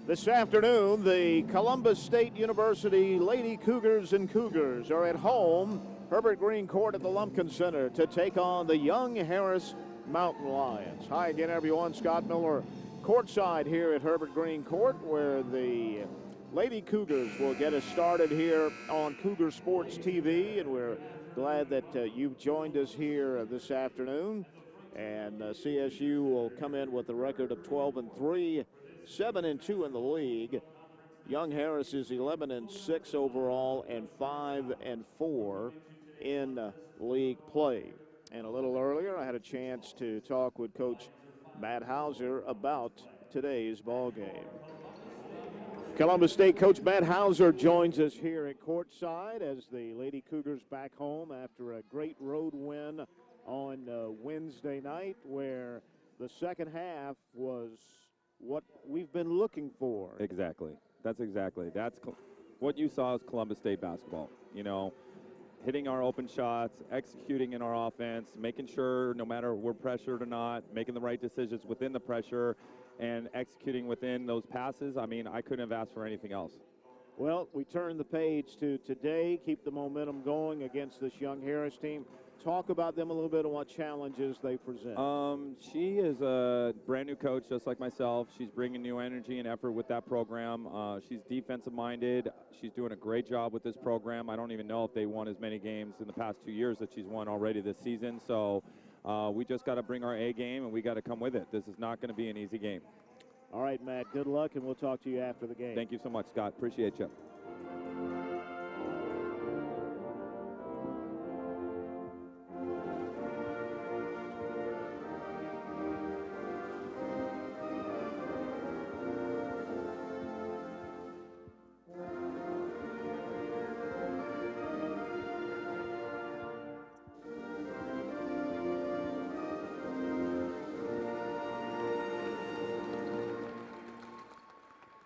This afternoon, the Columbus State University Lady Cougars and Cougars are at home, Herbert Green Court at the Lumpkin Center, to take on the Young Harris Mountain Lions. Hi again, everyone. Scott Miller courtside here at Herbert Green Court, where the Lady Cougars will get us started here on Cougar Sports TV, and we're glad that you've joined us here this afternoon. And CSU will come in with a record of 12-3. 7-2 in the league. Young Harris is 11-6 overall and 5-4 in league play. And a little earlier, I had a chance to talk with Coach Matt Hauser about today's ball game. Columbus State coach Matt Hauser joins us here at courtside as the Lady Cougars back home after a great road win on Wednesday night, where the second half was what we've been looking for. Exactly. That's what you saw is Columbus State basketball. You know, hitting our open shots, executing in our offense, making sure no matter we're pressured or not, making the right decisions within the pressure and executing within those passes. I mean, I couldn't have asked for anything else. Well, we turn the page to today, keep the momentum going against this Young Harris team. Talk about them a little bit and what challenges they present. She is a brand new coach, just like myself. She's bringing new energy and effort with that program. She's defensive minded. She's doing a great job with this program. I don't even know if they won as many games in the past 2 years that she's won already this season. So we just got to bring our A game and we got to come with it. This is not going to be an easy game. All right, Matt, good luck, and we'll talk to you after the game. Thank you so much, Scott. Appreciate you.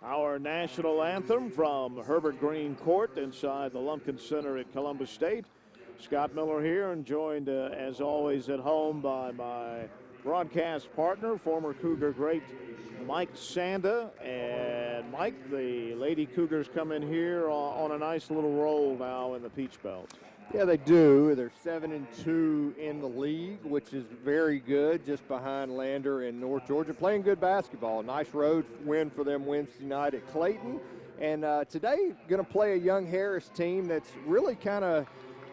Our national anthem from Herbert Green Court inside the Lumpkin Center at Columbus State. Scott Miller here, and joined as always at home by my broadcast partner, former Cougar great Mike Sanda. And Mike, the Lady Cougars come in here on a nice little roll now in the Peach Belt. Yeah, they do. They're 7-2 in the league, which is very good, just behind Lander and North Georgia. Playing good basketball. Nice road win for them Wednesday night at Clayton. And today, going to play a Young Harris team that's really kind of,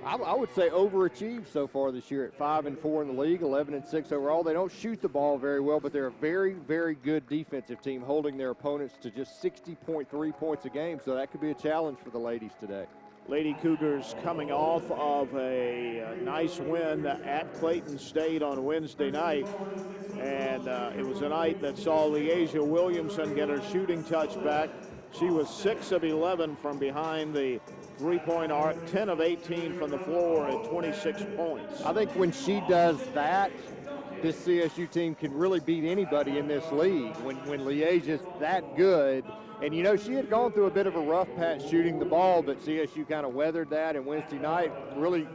I would say, overachieved so far this year at 5-4 in the league, 11-6 overall. They don't shoot the ball very well, but they're a very, very good defensive team, holding their opponents to just 60.3 points a game. So that could be a challenge for the ladies today. Lady Cougars coming off of a nice win at Clayton State on Wednesday night. And it was a night that saw Leasia Williamson get her shooting touch back. She was 6 of 11 from behind the three-point arc, 10 of 18 from the floor at 26 points. I think when she does that, this CSU team can really beat anybody in this league. When Leasia's that good. And, you know, she had gone through a bit of a rough patch shooting the ball, but CSU kind of weathered that. And Wednesday night, really,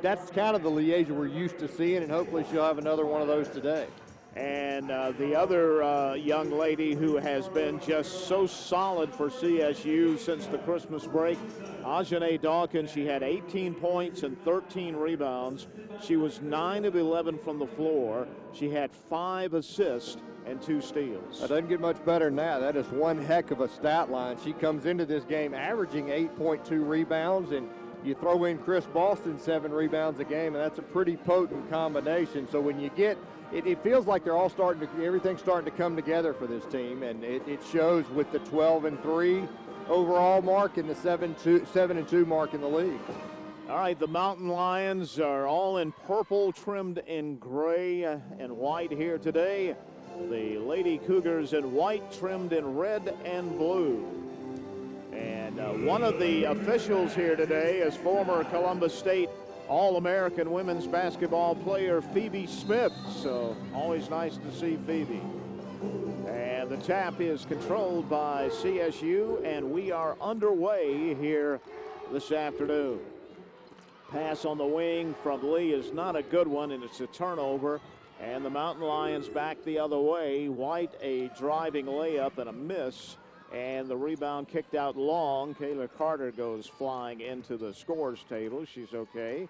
that's kind of the Leasia we're used to seeing, and hopefully she'll have another one of those today. And the other young lady who has been just so solid for CSU since the Christmas break, Ajane Dawkins. She had 18 points and 13 rebounds. She was 9 of 11 from the floor. She had 5 assists and 2 steals. That doesn't get much better than that. That is one heck of a stat line. She comes into this game averaging 8.2 rebounds, and you throw in Chris Boston 7 rebounds a game, and that's a pretty potent combination. So when you get it feels like they're all everything's starting to come together for this team, and it shows with the 12-3 overall mark and the 7-2 mark in the league. All right, the Mountain Lions are all in purple, trimmed in gray and white here today. The Lady Cougars in white, trimmed in red and blue. And one of the officials here today is former Columbus State All-American women's basketball player Phoebe Smith. So always nice to see Phoebe. And the tap is controlled by CSU, and we are underway here this afternoon. Pass on the wing from Lee is not a good one, and it's a turnover. And the Mountain Lions back the other way. White a driving layup and a miss And the rebound kicked out long. Kayla Carter goes flying into the scores table. She's okay.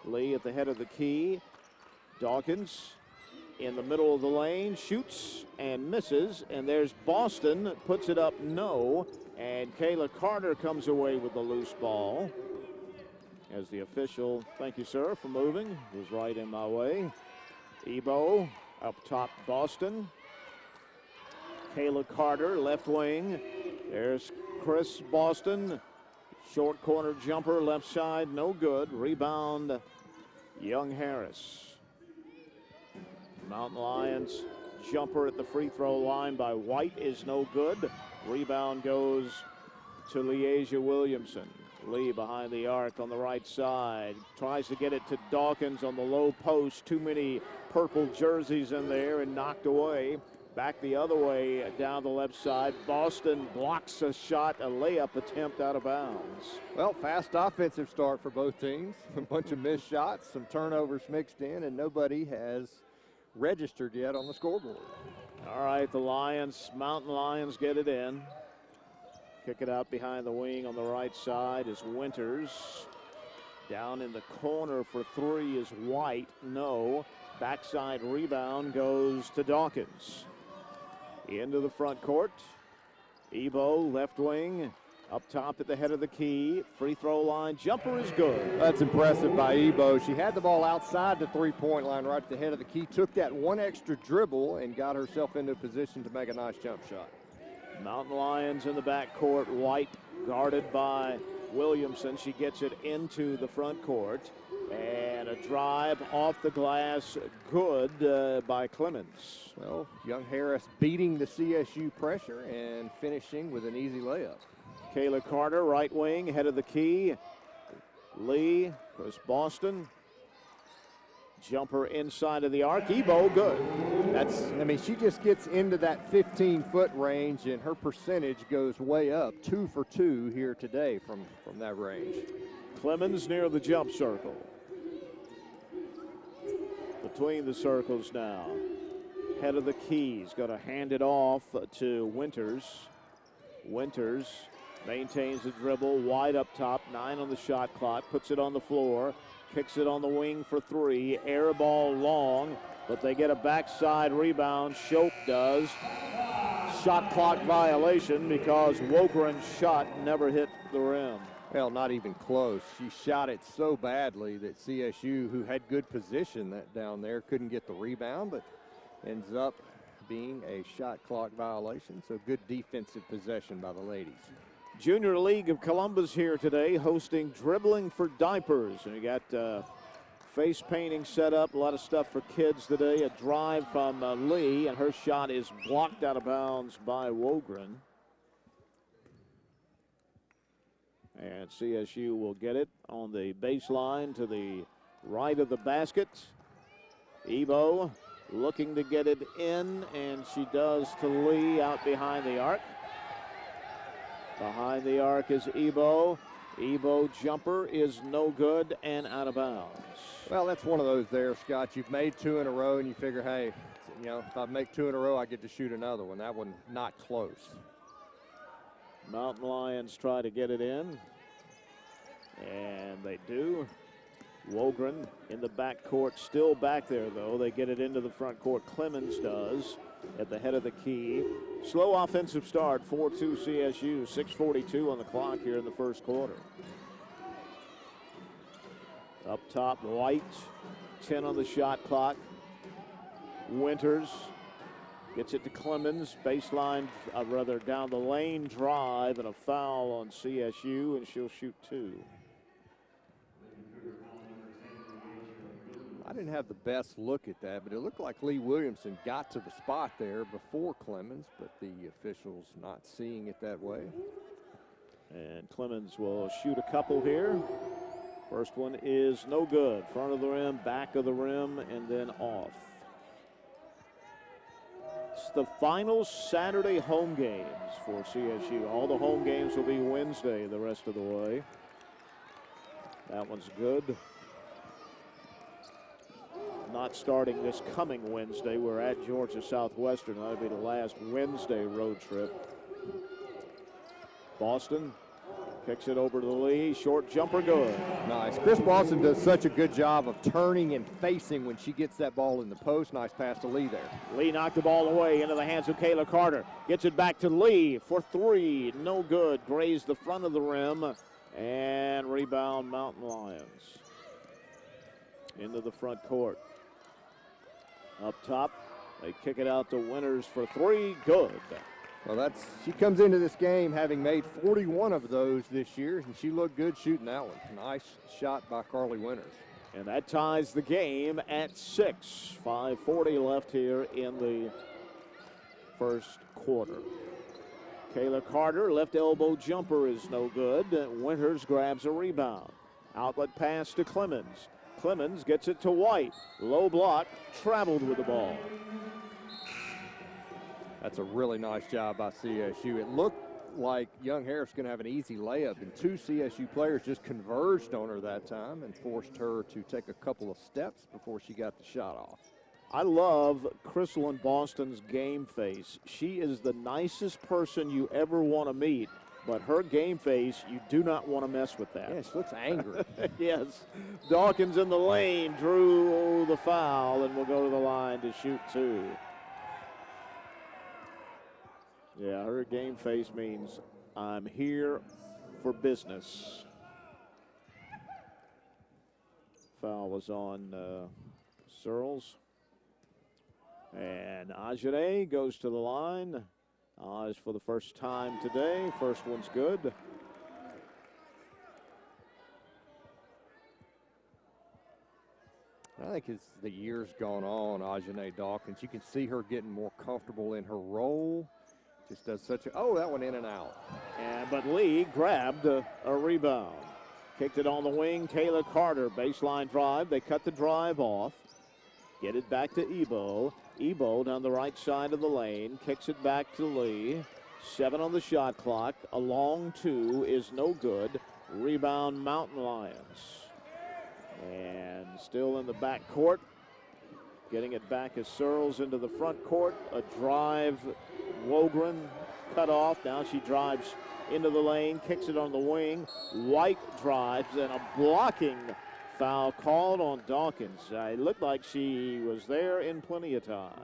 Lee at the head of the key. Dawkins in the middle of the lane, shoots and misses. And there's Boston, puts it up no. And Kayla Carter comes away with the loose ball. As the official, thank you, sir, for moving, was right in my way. Ebo up top, Boston. Kayla Carter, left wing. There's Chris Boston. Short corner jumper, left side, no good. Rebound, Young Harris. Mountain Lions jumper at the free throw line by White is no good. Rebound goes to Leasia Williamson. Lee behind the arc on the right side. Tries to get it to Dawkins on the low post. Too many purple jerseys in there and knocked away. Back the other way down the left side. Boston blocks a shot, a layup attempt out of bounds. Well, fast offensive start for both teams. A bunch of missed shots, some turnovers mixed in, and nobody has registered yet on the scoreboard. All right, the Lions, Mountain Lions get it in. Kick it out behind the wing on the right side is Winters. Down in the corner for three is White, no. Backside rebound goes to Dawkins. Into the front court. Ebo, left wing, up top at the head of the key. Free throw line, jumper is good. That's impressive by Ebo. She had the ball outside the three-point line right at the head of the key, took that one extra dribble and got herself into a position to make a nice jump shot. Mountain Lions in the backcourt. White guarded by Williamson. She gets it into the front court. And a drive off the glass, good by Clemens. Well, Young Harris beating the CSU pressure and finishing with an easy layup. Kayla Carter, right wing, head of the key. Lee, Chris Boston. Jumper inside of the arc. Ebo, good. She just gets into that 15-foot range, and her percentage goes way up. 2 for 2 here today from that range. Clemens near the jump circle. Between the circles now. Head of the keys. Got to hand it off to Winters. Winters maintains the dribble. Wide up top. 9 on the shot clock. Puts it on the floor. Kicks it on the wing for 3. Air ball long. But they get a backside rebound. Shope does. Shot clock violation because Wogren's shot never hit the rim. Well, not even close. She shot it so badly that CSU, who had good position down there, couldn't get the rebound, but ends up being a shot clock violation. So good defensive possession by the ladies. Junior League of Columbus here today hosting Dribbling for Diapers. And you got face painting set up, a lot of stuff for kids today. A drive from Lee, and her shot is blocked out of bounds by Wogren. And CSU will get it on the baseline to the right of the basket. Ebo looking to get it in, and she does to Lee out behind the arc. Behind the arc is Ebo. Ebo jumper is no good and out of bounds. Well, that's one of those there, Scott. You've made 2 in a row, and you figure, hey, if I make 2 in a row, I get to shoot another one. That one not close. Mountain Lions try to get it in, and they do. Wogren in the backcourt, still back there, though. They get it into the front court. Clemens does at the head of the key. Slow offensive start, 4-2 CSU, 6:42 on the clock here in the first quarter. Up top, White, 10 on the shot clock. Winters gets it to Clemens, baseline, down the lane drive, and a foul on CSU, and she'll shoot 2. I didn't have the best look at that, but it looked like Lee Williamson got to the spot there before Clemens, but the officials not seeing it that way. And Clemens will shoot a couple here. First one is no good. Front of the rim, back of the rim, and then off. It's the final Saturday home games for CSU. All the home games will be Wednesday the rest of the way. That one's good. Not starting this coming Wednesday. We're at Georgia Southwestern. That'll be the last Wednesday road trip. Boston kicks it over to Lee. Short jumper good. Nice. Chris Boston does such a good job of turning and facing when she gets that ball in the post. Nice pass to Lee there. Lee knocked the ball away into the hands of Kayla Carter. Gets it back to Lee for three. No good. Grazed the front of the rim. And rebound Mountain Lions. Into the front court. Up top, they kick it out to Winters for three. Good. Well, she comes into this game having made 41 of those this year, and she looked good shooting that one. Nice shot by Carly Winters. And that ties the game at 6. 5:40 left here in the first quarter. Kayla Carter, left elbow jumper is no good. Winters grabs a rebound. Outlet pass to Clemens. Clemens gets it to White. Low block, traveled with the ball. That's a really nice job by CSU. It looked like Young Harris going to have an easy layup, and two CSU players just converged on her that time and forced her to take a couple of steps before she got the shot off. I love Crystalline Boston's game face. She is the nicest person you ever want to meet, but her game face, you do not want to mess with that. Yeah, she looks angry. Yes. Dawkins in the lane, drew the foul, and will go to the line to shoot two. Yeah, her game face means I'm here for business. Foul was on Searles. And Ajane goes to the line. Aj for the first time today. First one's good. I think as the years gone on, Ajane Dawkins, you can see her getting more comfortable in her role. Just does such a, that one in and out. But Lee grabbed a rebound. Kicked it on the wing. Kayla Carter, baseline drive. They cut the drive off. Get it back to Ebo. Ebo down the right side of the lane. Kicks it back to Lee. 7 on the shot clock. A long two is no good. Rebound Mountain Lions. And still in the back court. Getting it back as Searles into the front court. A drive. Wogren cut off. Now she drives into the lane, kicks it on the wing. White drives, and a blocking foul called on Dawkins. It looked like she was there in plenty of time.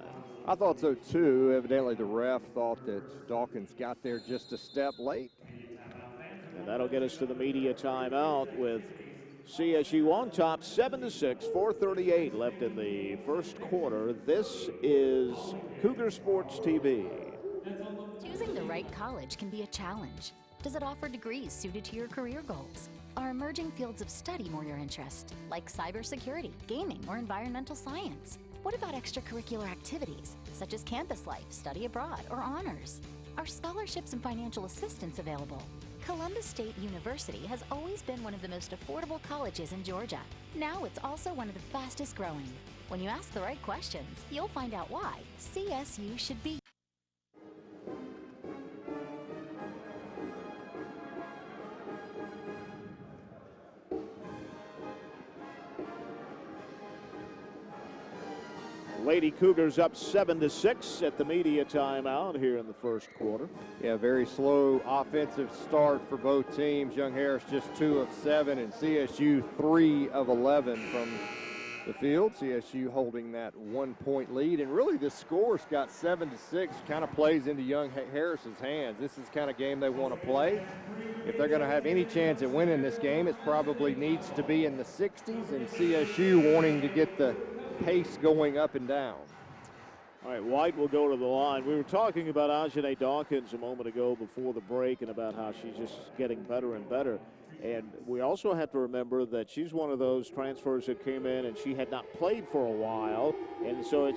I thought so too. Evidently the ref thought that Dawkins got there just a step late. And that'll get us to the media timeout with CSU on top 7-6, 4:38 left in the first quarter. This is Cougar Sports TV. Choosing the right college can be a challenge. Does it offer degrees suited to your career goals? Are emerging fields of study more your interest, like cybersecurity, gaming, or environmental science? What about extracurricular activities, such as campus life, study abroad, or honors? Are scholarships and financial assistance available? Columbus State University has always been one of the most affordable colleges in Georgia. Now it's also one of the fastest growing. When you ask the right questions, you'll find out why CSU should be. Lady Cougars up 7-6 at the media timeout here in the first quarter. Yeah, very slow offensive start for both teams. Young Harris just 2 of 7 and CSU 3 of 11 from the field. CSU holding that 1-point lead, and really the score's got 7-6, kind of plays into Young Harris's hands. This is the kind of game they want to play. If they're going to have any chance at winning this game, it probably needs to be in the 60s, and CSU wanting to get the pace going up and down. All right, White will go to the line. We were talking about Ajane Dawkins a moment ago before the break and about how she's just getting better and better. And we also have to remember that she's one of those transfers that came in and she had not played for a while. And so it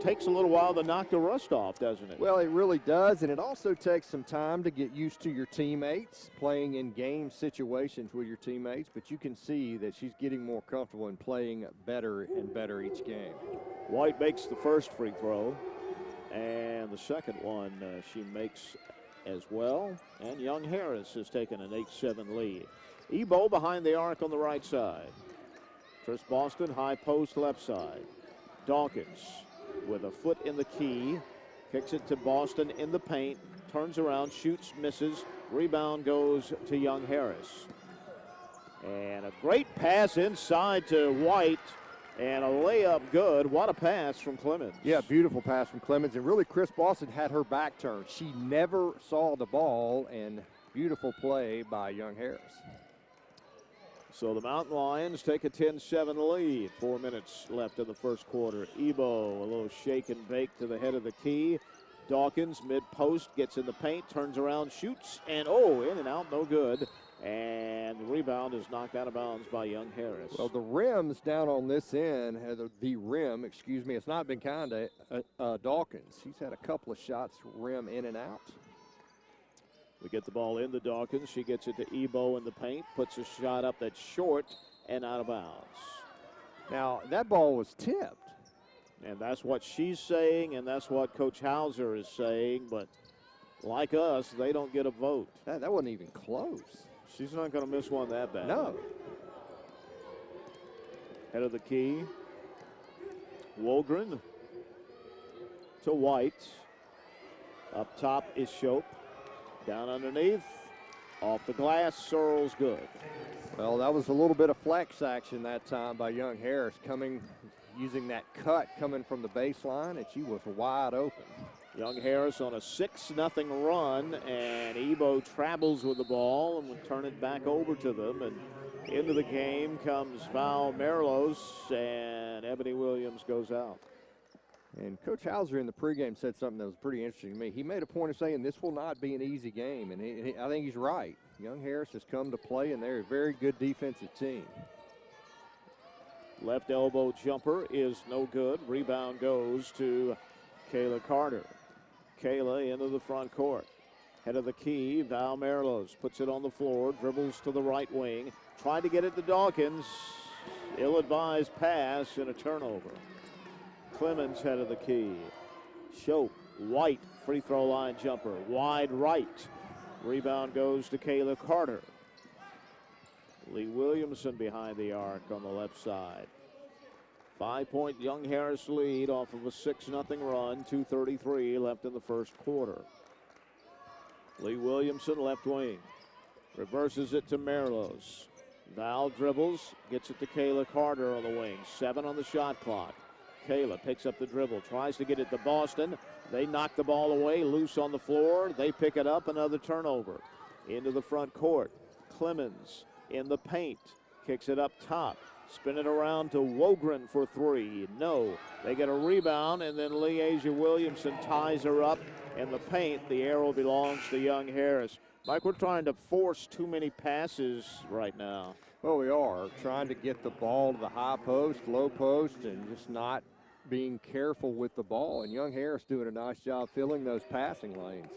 takes a little while to knock the rust off, doesn't it? Well, it really does. And it also takes some time to get used to your teammates, playing in game situations with your teammates. But you can see that she's getting more comfortable and playing better and better each game. White makes the first free throw. And the second one she makes as well. And Young Harris has taken an 8-7 lead. Ebo behind the arc on the right side. Chris Boston, high post left side. Dawkins with a foot in the key. Kicks it to Boston in the paint. Turns around, shoots, misses. Rebound goes to Young Harris. And a great pass inside to White. And a layup good. What a pass from Clemens. Yeah, beautiful pass from Clemens. And really, Chris Boston had her back turned. She never saw the ball, and beautiful play by Young Harris. So the Mountain Lions take a 10-7 lead. 4 minutes left in the first quarter. Ebo, a little shake and bake to the head of the key. Dawkins, mid-post, gets in the paint, turns around, shoots, and in and out, no good. And the rebound is knocked out of bounds by Young Harris. Well, the rims down on this end, the rim, excuse me, it's not been kind to Dawkins. He's had a couple of shots rim in and out. We get the ball into Dawkins. She gets it to Ebo in the paint, puts a shot up that's short and out of bounds. Now, that ball was tipped. And that's what she's saying, and that's what Coach Hauser is saying. But like us, they don't get a vote. That wasn't even close. She's not going to miss one that bad. No. Head of the key. Wogren to White. Up top is Shope. Down underneath. Off the glass, Searles good. Well, that was a little bit of flex action that time by Young Harris, using that cut coming from the baseline, and she was wide open. Young Harris on a 6-0 run, and Ebo travels with the ball and will turn it back over to them. And into the game comes Val Merlos, and Ebony Williams goes out. And Coach Hauser in the pregame said something that was pretty interesting to me. He made a point of saying this will not be an easy game, and I think he's right. Young Harris has come to play, and they're a very good defensive team. Left elbow jumper is no good. Rebound goes to Kayla Carter. Kayla into the front court. Head of the key, Val Merlos puts it on the floor, dribbles to the right wing. Tried to get it to Dawkins. Ill-advised pass and a turnover. Clemens head of the key. Shope, White, free throw line jumper. Wide right. Rebound goes to Kayla Carter. Lee Williamson behind the arc on the left side. 5-point Young Harris lead off of a 6-0 run. 2:33 left in the first quarter. Lee Williamson left wing. Reverses it to Merlos. Val dribbles, gets it to Kayla Carter on the wing. 7 on the shot clock. Kayla picks up the dribble, tries to get it to Boston. They knock the ball away, loose on the floor. They pick it up, another turnover. Into the front court. Clemens in the paint, kicks it up top. Spin it around to Wogren for 3. No. They get a rebound, and then Leasia Williamson ties her up in the paint. The arrow belongs to Young Harris. Mike, we're trying to force too many passes right now. Well, we are trying to get the ball to the high post, low post, and just not being careful with the ball. And Young Harris doing a nice job filling those passing lanes.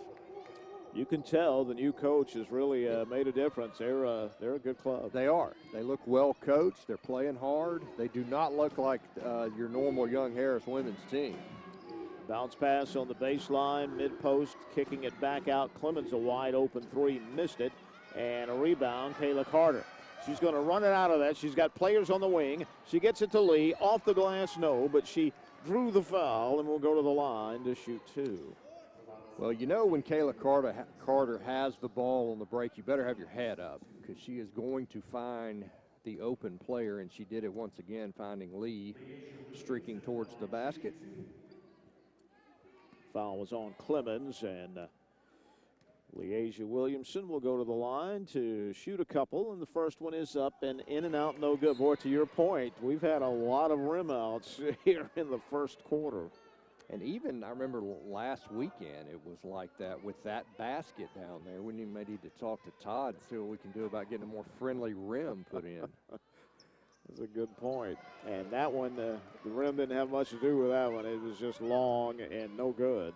You can tell the new coach has really made a difference. They're a good club. They are. They look well coached. They're playing hard. They do not look like your normal Young Harris women's team. Bounce pass on the baseline, mid-post, kicking it back out. Clemens a wide open 3, missed it. And a rebound, Kayla Carter. She's going to run it out of that. She's got players on the wing. She gets it to Lee. Off the glass, no, but she drew the foul and will go to the line to shoot 2. Well, you know when Kayla Carter has the ball on the break, you better have your head up because she is going to find the open player, and she did it once again, finding Lee streaking towards the basket. Foul was on Clemens, and Leasia Williamson will go to the line to shoot a couple, and the first one is up and in and out, no good. Boy, to your point, we've had a lot of rim outs here in the first quarter. And even, I remember last weekend, it was like that with that basket down there. We may need to talk to Todd and see what we can do about getting a more friendly rim put in. That's a good point. And that one, the rim didn't have much to do with that one. It was just long and no good.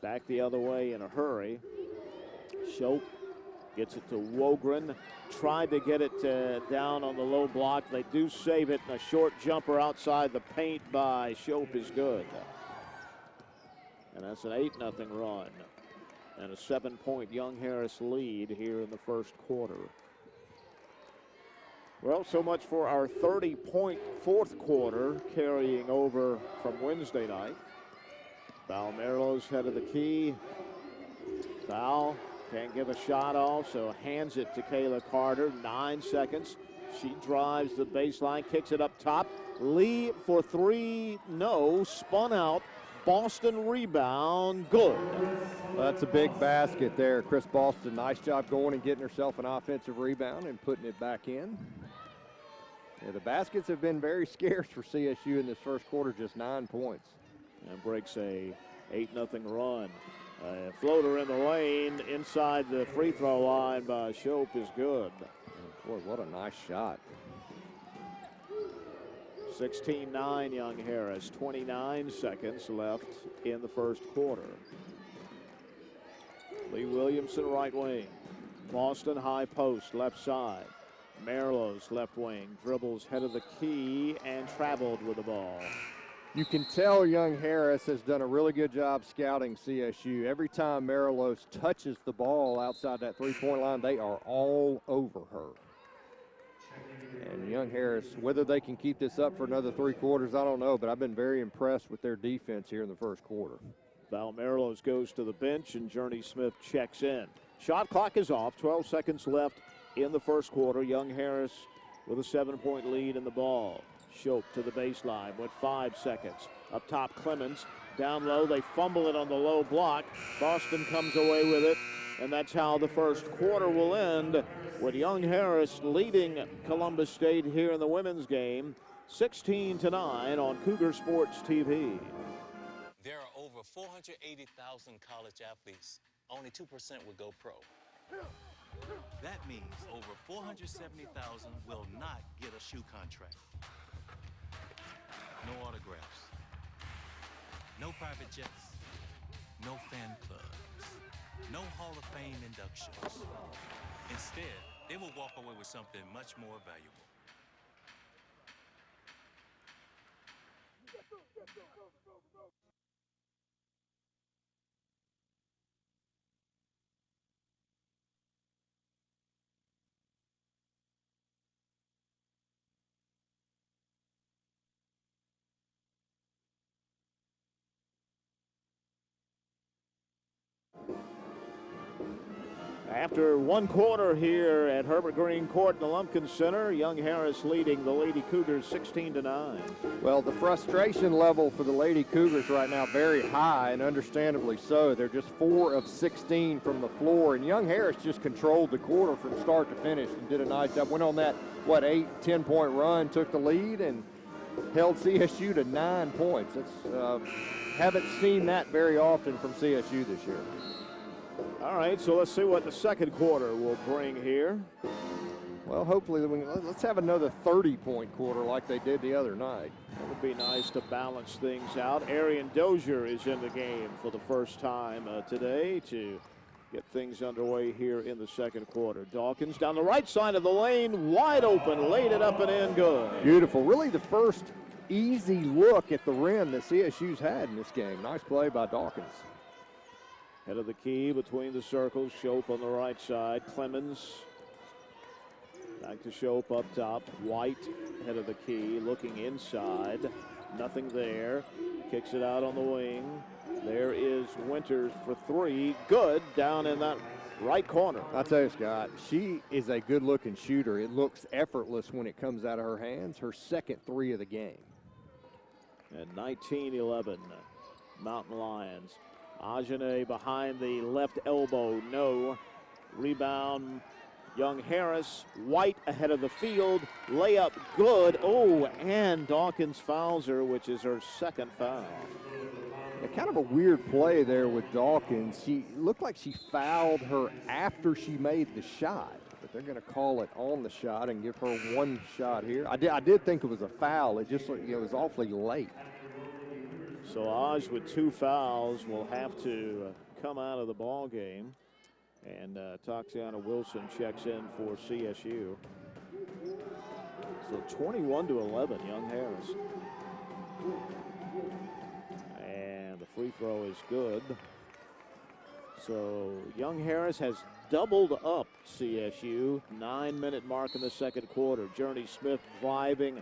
Back the other way in a hurry. Shope gets it to Wogren. Tried to get it down on the low block. They do save it, and a short jumper outside the paint by Shope is good. And that's an 8-0 run. And a 7-point Young Harris lead here in the first quarter. Well, so much for our 30-point fourth quarter carrying over from Wednesday night. Balmero's head of the key. Foul. Can't give a shot off, so hands it to Kayla Carter. 9 seconds. She drives the baseline, kicks it up top. Lee for three. No. Spun out. Boston rebound. Good. Well, that's a big basket there. Chris Boston, nice job going and getting herself an offensive rebound and putting it back in. Yeah, the baskets have been very scarce for CSU in this first quarter, just 9 points. And breaks a 8-0 run. Floater in the lane inside the free throw line by Shope is good. Boy, what a nice shot. 16-9 Young Harris. 29 seconds left in the first quarter. Lee Williamson right wing. Boston high post left side. Merlos left wing dribbles head of the key and traveled with the ball. You can tell Young Harris has done a really good job scouting CSU. Every time Merlos touches the ball outside that three-point line, they are all over her. And Young Harris, whether they can keep this up for another 3 quarters, I don't know, but I've been very impressed with their defense here in the first quarter. Val Merlos goes to the bench and Journey Smith checks in. Shot clock is off, 12 seconds left in the first quarter. Young Harris with a 7-point lead in the ball. Shope to the baseline with 5 seconds. Up top, Clemens. Down low, they fumble it on the low block. Boston comes away with it, and that's how the first quarter will end, with Young Harris leading Columbus State here in the women's game, 16-9 on Cougar Sports TV. There are over 480,000 college athletes. Only 2% would go pro. That means over 470,000 will not get a shoe contract. No autographs, no private jets, no fan clubs, no Hall of Fame inductions. Instead, they will walk away with something much more valuable. After 1 quarter here at Herbert Green Court in the Lumpkin Center, Young Harris leading the Lady Cougars 16-9. Well, the frustration level for the Lady Cougars right now very high, and understandably so. They're just 4 of 16 from the floor, and Young Harris just controlled the quarter from start to finish and did a nice job. Went on that, 8-10-point run, took the lead, and held CSU to 9 points. Haven't seen that very often from CSU this year. All right, so let's see what the second quarter will bring here. Well, hopefully, let's have another 30-point quarter like they did the other night. That would be nice to balance things out. Arian Dozier is in the game for the first time today to get things underway here in the second quarter. Dawkins down the right side of the lane, wide open, laid it up and in, good. Beautiful. Really the first easy look at the rim that CSU's had in this game. Nice play by Dawkins. Head of the key between the circles. Shope on the right side. Clemens back to Shope up top. White head of the key looking inside. Nothing there. Kicks it out on the wing. There is Winters for three. Good down in that right corner. I'll tell you, Scott, she is a good-looking shooter. It looks effortless when it comes out of her hands. Her second three of the game. And 19-11, Mountain Lions. Ajane behind the left elbow, no. Rebound, Young Harris. White ahead of the field. Layup good. Oh, and Dawkins fouls her, which is her second foul. Yeah, kind of a weird play there with Dawkins. She looked like she fouled her after she made the shot, but they're going to call it on the shot and give her one shot here. I did think it was a foul. It just it was awfully late. So Aj with two fouls will have to come out of the ball game. And Toxiana Wilson checks in for CSU. So 21-11, Young Harris. And the free throw is good. So Young Harris has doubled up CSU. 9-minute mark in the second quarter. Journey Smith driving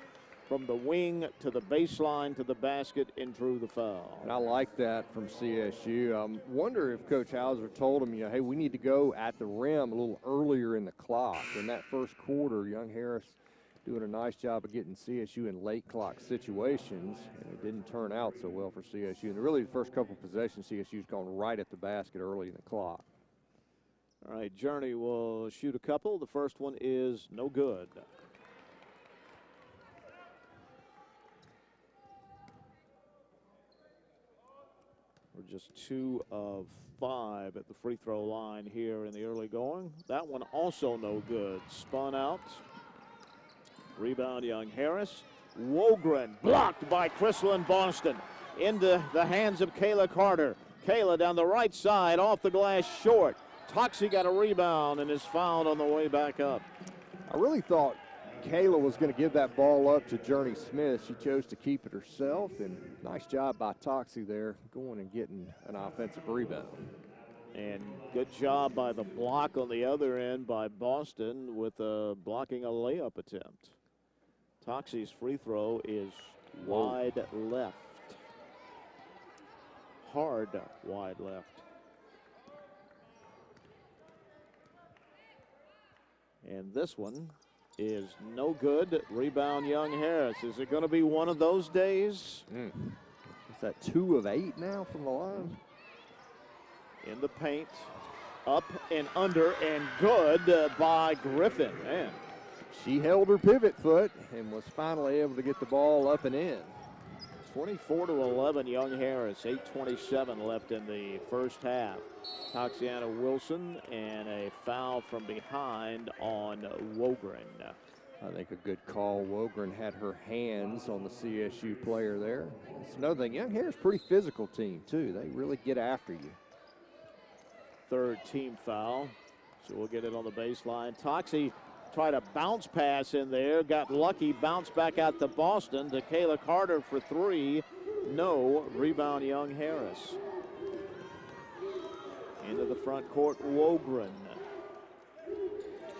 from the wing to the baseline to the basket and drew the foul. And I like that from CSU. Wonder if Coach Hauser told them, hey, we need to go at the rim a little earlier in the clock. In that first quarter, Young Harris doing a nice job of getting CSU in late clock situations, and it didn't turn out so well for CSU. And really, the first couple possessions, CSU's gone right at the basket early in the clock. All right, Journey will shoot a couple. The first one is no good. We're just 2 of 5 at the free throw line here in the early going. That one also no good. Spun out. Rebound, Young Harris. Wogren blocked by Chrislyn Boston. Into the hands of Kayla Carter. Kayla down the right side, off the glass, short. Toxie got a rebound and is fouled on the way back up. I really thought Kayla was going to give that ball up to Journey Smith. She chose to keep it herself, and nice job by Toxie there, going and getting an offensive rebound. And good job by the block on the other end by Boston with blocking a layup attempt. Toxie's free throw is wide left. Hard wide left. And this one is no good. Rebound, Young Harris. Is it going to be one of those days? Is that 2 of 8 now from the line? In the paint, up and under, and good by Griffin. Man. She held her pivot foot and was finally able to get the ball up and in. 24-11, Young Harris. 8:27 left in the first half. Toxiana Wilson and a foul from behind on Wogren. I think a good call. Wogren had her hands on the CSU player there. It's another thing. Young Harris, pretty physical team, too. They really get after you. Third team foul. So we'll get it on the baseline. Toxie tried a bounce pass in there. Got lucky. Bounced back out to Boston to Kayla Carter for 3. No. Rebound, Young Harris. Into the front court, Wogren.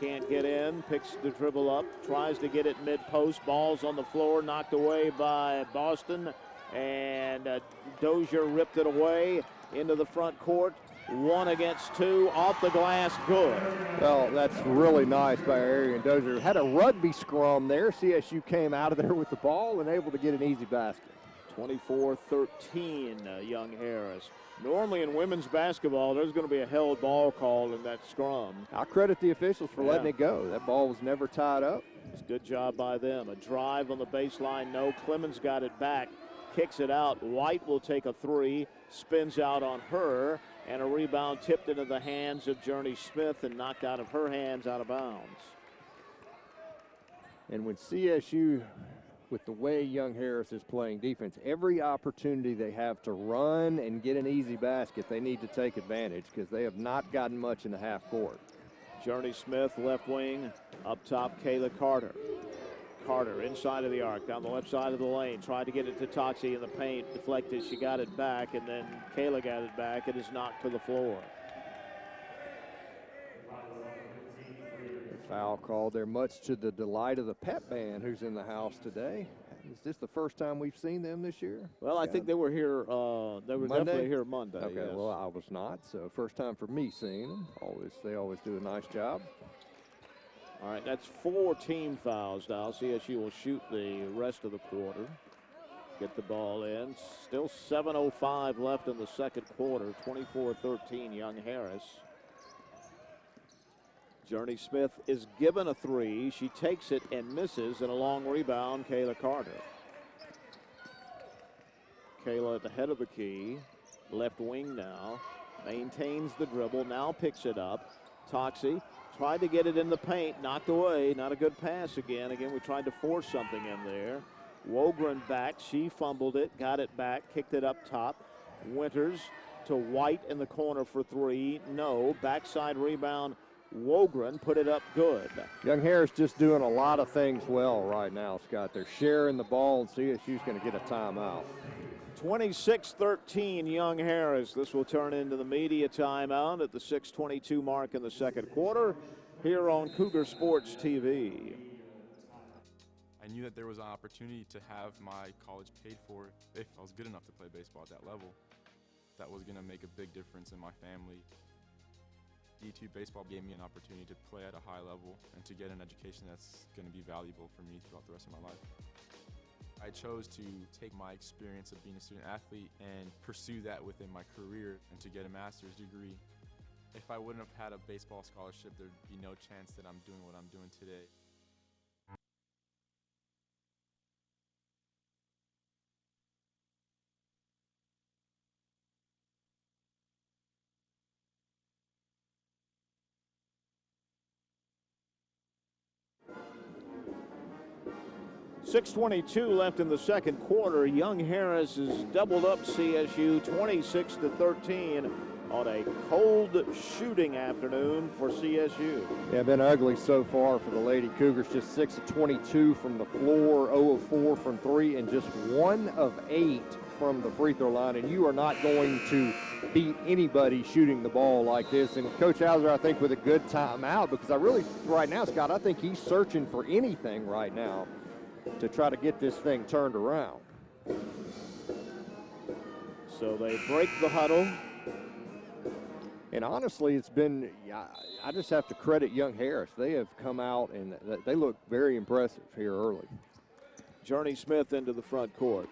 Can't get in, picks the dribble up, tries to get it mid-post. Ball's on the floor, knocked away by Boston. And Dozier ripped it away into the front court. 1 against 2, off the glass, good. Well, that's really nice by Arian Dozier. Had a rugby scrum there. CSU came out of there with the ball and able to get an easy basket. 24-13, Young Harris. Normally in women's basketball, there's going to be a held ball called in that scrum. I'll credit the officials for letting it go. That ball was never tied up. It's a good job by them. A drive on the baseline, no. Clemens got it back, kicks it out. White will take a 3, spins out on her, and a rebound tipped into the hands of Journey Smith and knocked out of her hands out of bounds. And when CSU, with the way Young Harris is playing defense, every opportunity they have to run and get an easy basket, they need to take advantage because they have not gotten much in the half court. Journey Smith, left wing, up top, Kayla Carter. Carter inside of the arc, down the left side of the lane, tried to get it to Toxie in the paint, deflected, she got it back, and then Kayla got it back. It is knocked to the floor. Foul called there, much to the delight of the pep band who's in the house today. Is this the first time we've seen them this year? Well, I think they were here, they were definitely here Monday. Okay, yes. well, I was not, so first time for me seeing them. They always do a nice job. All right, that's 4 team fouls now. CSU will shoot the rest of the quarter. Get the ball in. Still 7:05 left in the second quarter. 24-13, Young Harris. Journey Smith is given a 3. She takes it and misses, and a long rebound, Kayla Carter. Kayla at the head of the key. Left wing now. Maintains the dribble, now picks it up. Toxie tried to get it in the paint, knocked away. Not a good pass again. Again, we tried to force something in there. Wogren back. She fumbled it, got it back, kicked it up top. Winters to White in the corner for 3. No. Backside rebound. Wogren put it up good. Young Harris just doing a lot of things well right now, Scott. They're sharing the ball, and CSU's going to get a timeout. 26-13, Young Harris. This will turn into the media timeout at the 6:22 mark in the second quarter here on Cougar Sports TV. I knew that there was an opportunity to have my college paid for if I was good enough to play baseball at that level. That was going to make a big difference in my family. D2 baseball gave me an opportunity to play at a high level and to get an education that's going to be valuable for me throughout the rest of my life. I chose to take my experience of being a student athlete and pursue that within my career and to get a master's degree. If I wouldn't have had a baseball scholarship, there'd be no chance that I'm doing what I'm doing today. .622 left in the second quarter. Young Harris has doubled up CSU 26-13 on a cold shooting afternoon for CSU. Yeah, been ugly so far for the Lady Cougars. Just 6 of 22 from the floor, 0 of 4 from 3, and just 1 of 8 from the free throw line. And you are not going to beat anybody shooting the ball like this. And Coach Hauser, I think, with a good timeout, because right now, Scott, I think he's searching for anything right now to try to get this thing turned around. So they break the huddle. And honestly, it's been, I just have to credit Young Harris. They have come out and they look very impressive here early. Journey Smith into the front court.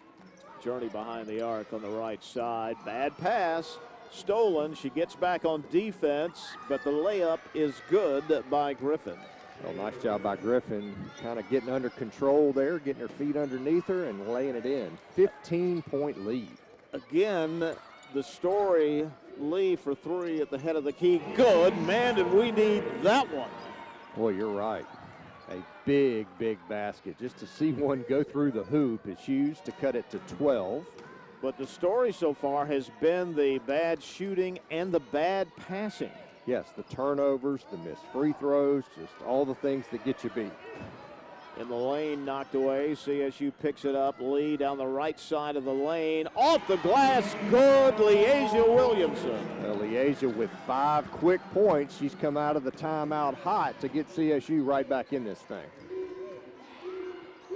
Journey behind the arc on the right side. Bad pass, stolen. She gets back on defense, but the layup is good by Griffin. Well, nice job by Griffin, kind of getting under control there, getting her feet underneath her and laying it in. 15-point lead. Again, the story, Lee for 3 at the head of the key. Good, man, did we need that one. Boy, you're right. A big, big basket. Just to see one go through the hoop is huge to cut it to 12. But the story so far has been the bad shooting and the bad passing. Yes, the turnovers, the missed free throws, just all the things that get you beat. In the lane, knocked away. CSU picks it up. Lee down the right side of the lane. Off the glass, good. Leasia Williamson. Leasia with 5 quick points. She's come out of the timeout hot to get CSU right back in this thing.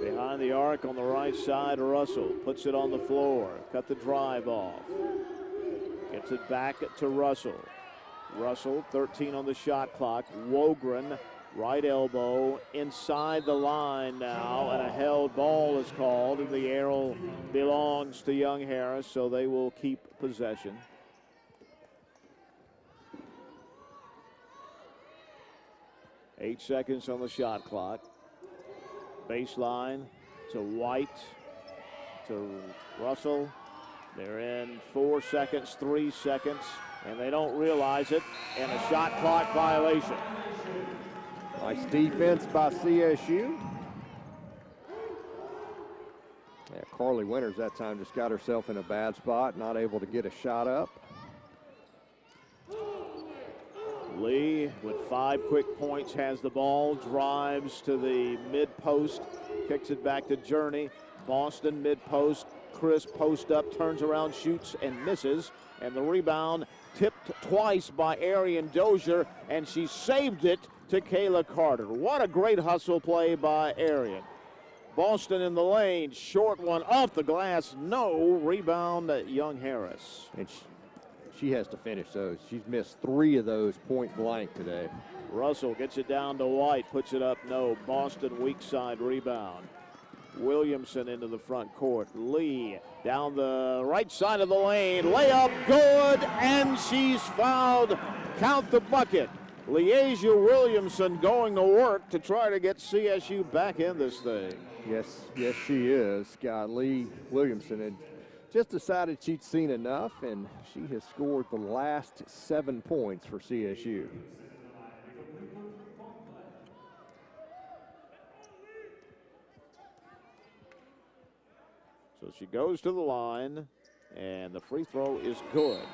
Behind the arc on the right side, Russell puts it on the floor. Cut the drive off. Gets it back to Russell. Russell, 13 on the shot clock. Wogren, right elbow, inside the line now, and a held ball is called, and the arrow belongs to Young Harris, so they will keep possession. Eight seconds on the shot clock. Baseline to White, to Russell. They're in 4 seconds, 3 seconds. And they don't realize it, and a shot clock violation. Nice defense by CSU. Yeah, Carly Winters that time just got herself in a bad spot, not able to get a shot up. Lee with 5 quick points has the ball, drives to the mid-post, kicks it back to Journey. Boston mid-post, Chris post up, turns around, shoots and misses. And the rebound tipped twice by Arian Dozier, and she saved it to Kayla Carter. What a great hustle play by Arian. Boston in the lane, short one off the glass, no. Rebound Young Harris. And she has to finish those. She's missed 3 of those point blank today. Russell gets it down to White, puts it up, no. Boston weak side rebound. Williamson into the front court. Lee down the right side of the lane. Layup good, and she's fouled. Count the bucket. Leasia Williamson going to work to try to get CSU back in this thing. Yes, she is. Scott Lee Williamson had just decided she'd seen enough, and she has scored the last 7 points for CSU. So she goes to the line, and the free throw is good.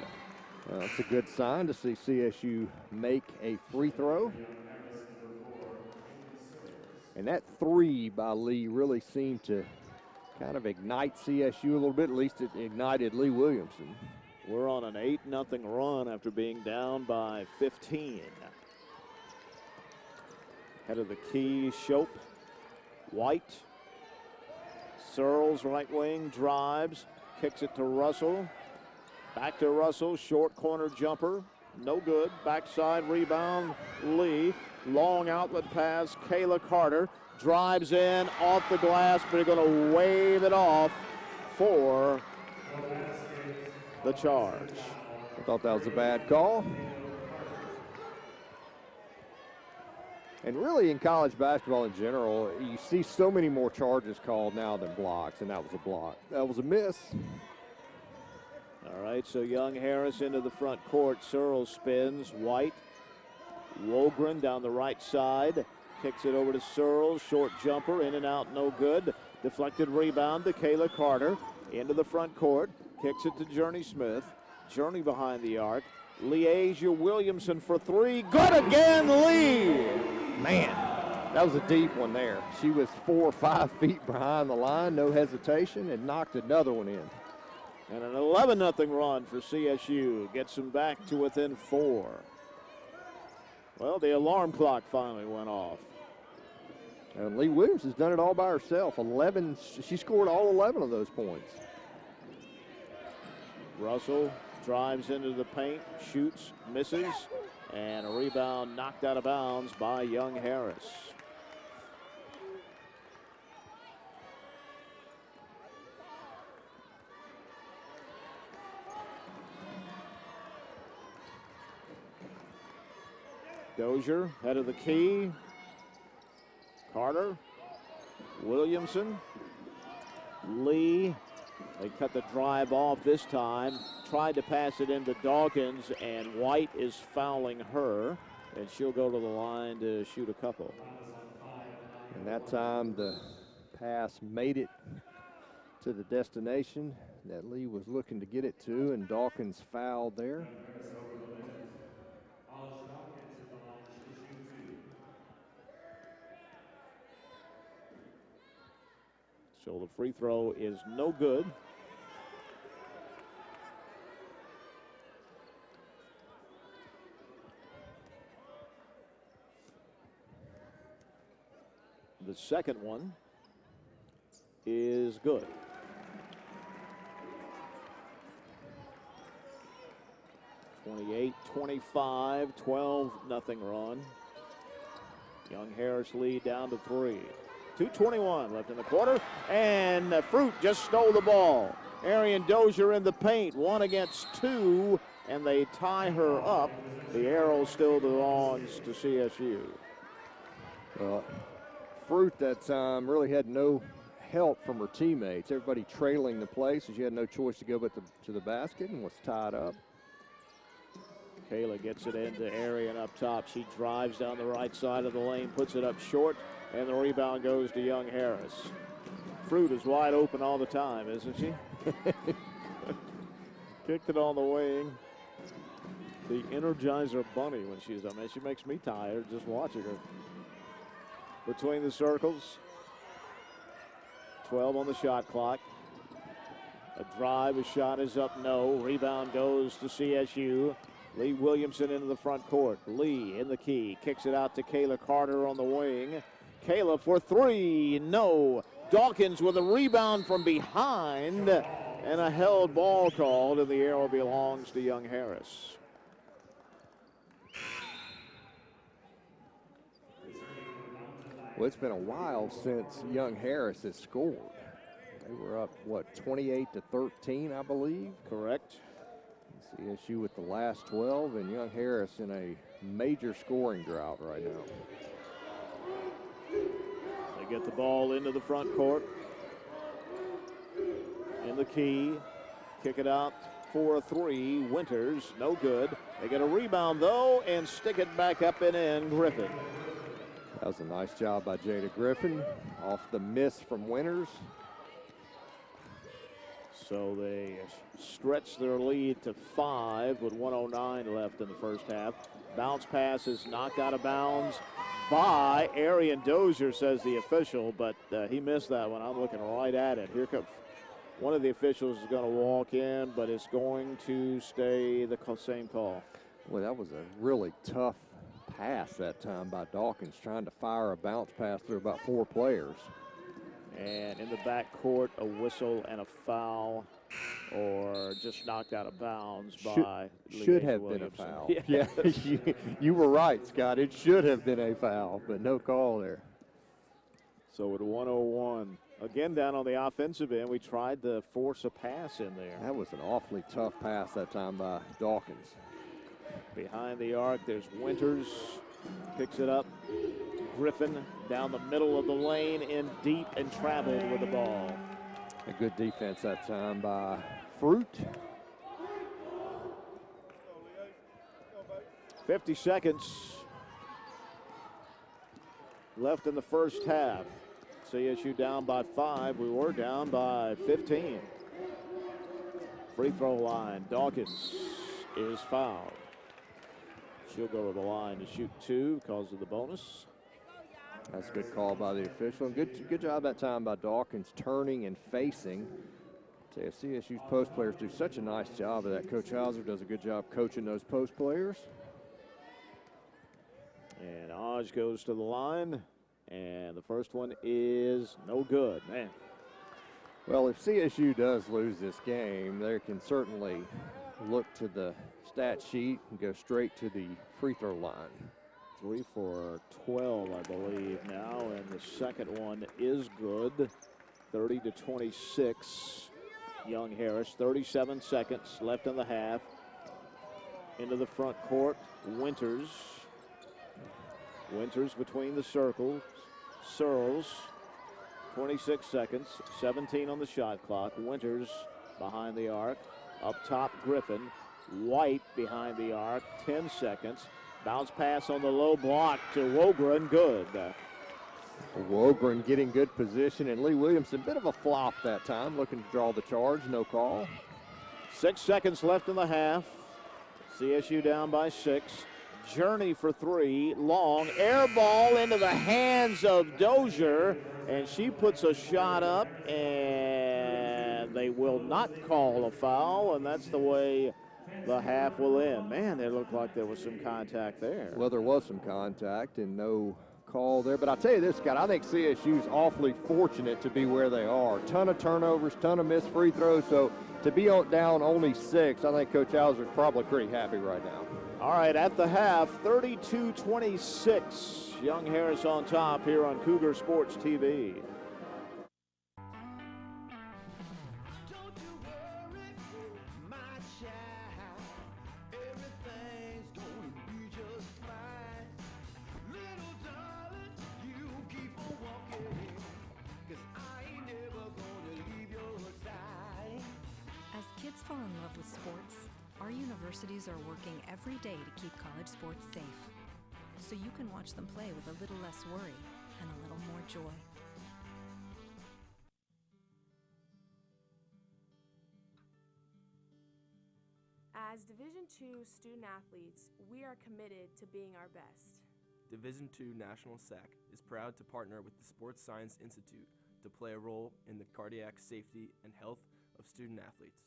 Well, it's a good sign to see CSU make a free throw. And that 3 by Lee really seemed to kind of ignite CSU a little bit. At least it ignited Lee Williamson. We're on an 8-0 run after being down by 15. Head of the key, Shope, White, Searles, right wing, drives, kicks it to Russell. Back to Russell, short corner jumper, no good. Backside rebound, Lee. Long outlet pass, Kayla Carter drives in off the glass, but they're going to wave it off for the charge. I thought that was a bad call. And really in college basketball in general, you see so many more charges called now than blocks, and that was a block. That was a miss. All right, so Young Harris into the front court. Searles spins. White. Wogren down the right side. Kicks it over to Searles. Short jumper. In and out. No good. Deflected rebound to Kayla Carter. Into the front court. Kicks it to Journey Smith. Journey behind the arc. Leasia Williamson for three. Good again, Lee! Man, that was a deep one there. She was 4 or 5 feet behind the line. No hesitation, and knocked another one in. And an 11-0 run for CSU. Gets them back to within 4. Well, the alarm clock finally went off. And Lee Williams has done it all by herself. 11, she scored all 11 of those points. Russell drives into the paint, shoots, misses, and a rebound knocked out of bounds by Young Harris. Dozier, head of the key. Carter, Williamson, Lee. They cut the drive off this time. Tried to pass it into Dawkins, and White is fouling her, and she'll go to the line to shoot a couple. And that time the pass made it to the destination that Lee was looking to get it to, and Dawkins fouled there. So the free throw is no good. The second one is good. 28-25, 12-0 run. Young Harris lead down to 3. 2:21 left in the quarter, and Fruit just stole the ball. Arian Dozier in the paint, 1 against 2, and they tie her up. The arrow still belongs to CSU. Well, Fruit that time really had no help from her teammates. Everybody trailing the play, so she had no choice to go but to the basket and was tied up. Kayla gets it into Arian up top. She drives down the right side of the lane, puts it up short, and the rebound goes to Young Harris. Fruit is wide open all the time, isn't she? Kicked it on the wing. The Energizer Bunny when she's on. She makes me tired just watching her. Between the circles. 12 on the shot clock. A drive, a shot is up, no. Rebound goes to CSU. Lee Williamson into the front court. Lee in the key. Kicks it out to Kayla Carter on the wing. Kayla for 3, no. Dawkins with a rebound from behind, and a held ball called, and the arrow belongs to Young Harris. Well, it's been a while since Young Harris has scored. They were up, what, 28-13, I believe? Correct. CSU with the last 12, and Young Harris in a major scoring drought right now. They get the ball into the front court. In the key. Kick it out for a 3. Winters, no good. They get a rebound, though, and stick it back up and in. Griffin. That was a nice job by Jada Griffin off the miss from Winters. So they stretch their lead to 5 with 1:09 left in the first half. Bounce pass is knocked out of bounds by Arian Dozier, says the official, but he missed that one. I'm looking right at it. Here comes one of the officials is going to walk in, but it's going to stay the same call. Well, that was a really tough pass that time by Dawkins, trying to fire a bounce pass through about 4 players. And in the backcourt, a whistle and a foul, or just knocked out of bounds by Should League have been a Williamson. foul. Yeah. Yeah, you were right, Scott. It should have been a foul, but no call there. So at 101, again down on the offensive end, we tried to force a pass in there. That was an awfully tough pass that time by Dawkins. Behind the arc, there's Winters, picks it up. Griffin down the middle of the lane in deep and traveled with the ball. A good defense that time by Fruit. 50 seconds left in the first half. CSU down by 5. We were down by 15. Free throw line. Dawkins is fouled. She'll go to the line to shoot 2 because of the bonus. That's a good call by the official. Good job that time by Dawkins turning and facing. I tell you, CSU's post players do such a nice job of that. Coach Hauser does a good job coaching those post players. And Oj goes to the line. And the first one is no good, man. Well, if CSU does lose this game, they can certainly look to the stat sheet and go straight to the free throw line. 3 for 12, I believe, now, and the second one is good. 30-26. Young Harris, 37 seconds left in the half. Into the front court, Winters. Winters between the circles. Searles, 26 seconds, 17 on the shot clock. Winters behind the arc. Up top, Griffin. White behind the arc, 10 seconds. Bounce pass on the low block to Wogren, good. Wogren getting good position, and Lee Williamson, bit of a flop that time, looking to draw the charge, no call. 6 seconds left in the half. CSU down by 6. Journey for 3, long, air ball into the hands of Dozier, and she puts a shot up, and they will not call a foul, and that's the way the half will end. Man, it looked like there was some contact there. Well, there was some contact and no call there. But I'll tell you this, Scott, I think CSU's awfully fortunate to be where they are. Ton of turnovers, ton of missed free throws. So to be down only 6, I think Coach Hauser is probably pretty happy right now. All right, at the half, 32-26. Young Harris on top here on Cougar Sports TV. Fall in love with sports, our universities are working every day to keep college sports safe, so you can watch them play with a little less worry and a little more joy. As Division II student athletes, we are committed to being our best. Division II National SAC is proud to partner with the Sports Science Institute to play a role in the cardiac safety and health of student athletes.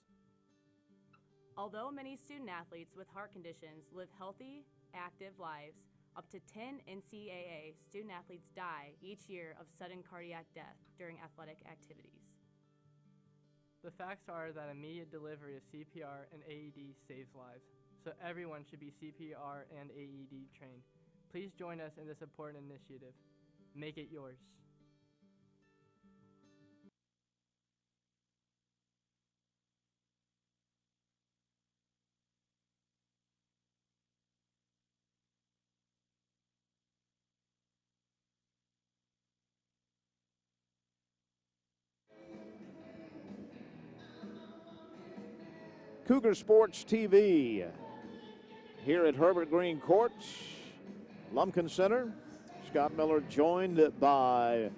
Although many student athletes with heart conditions live healthy, active lives, up to 10 NCAA student athletes die each year of sudden cardiac death during athletic activities. The facts are that immediate delivery of CPR and AED saves lives, so everyone should be CPR and AED trained. Please join us in this important initiative. Make it yours. Cougar Sports TV here at Herbert Green Court, Lumpkin Center. Scott Miller joined by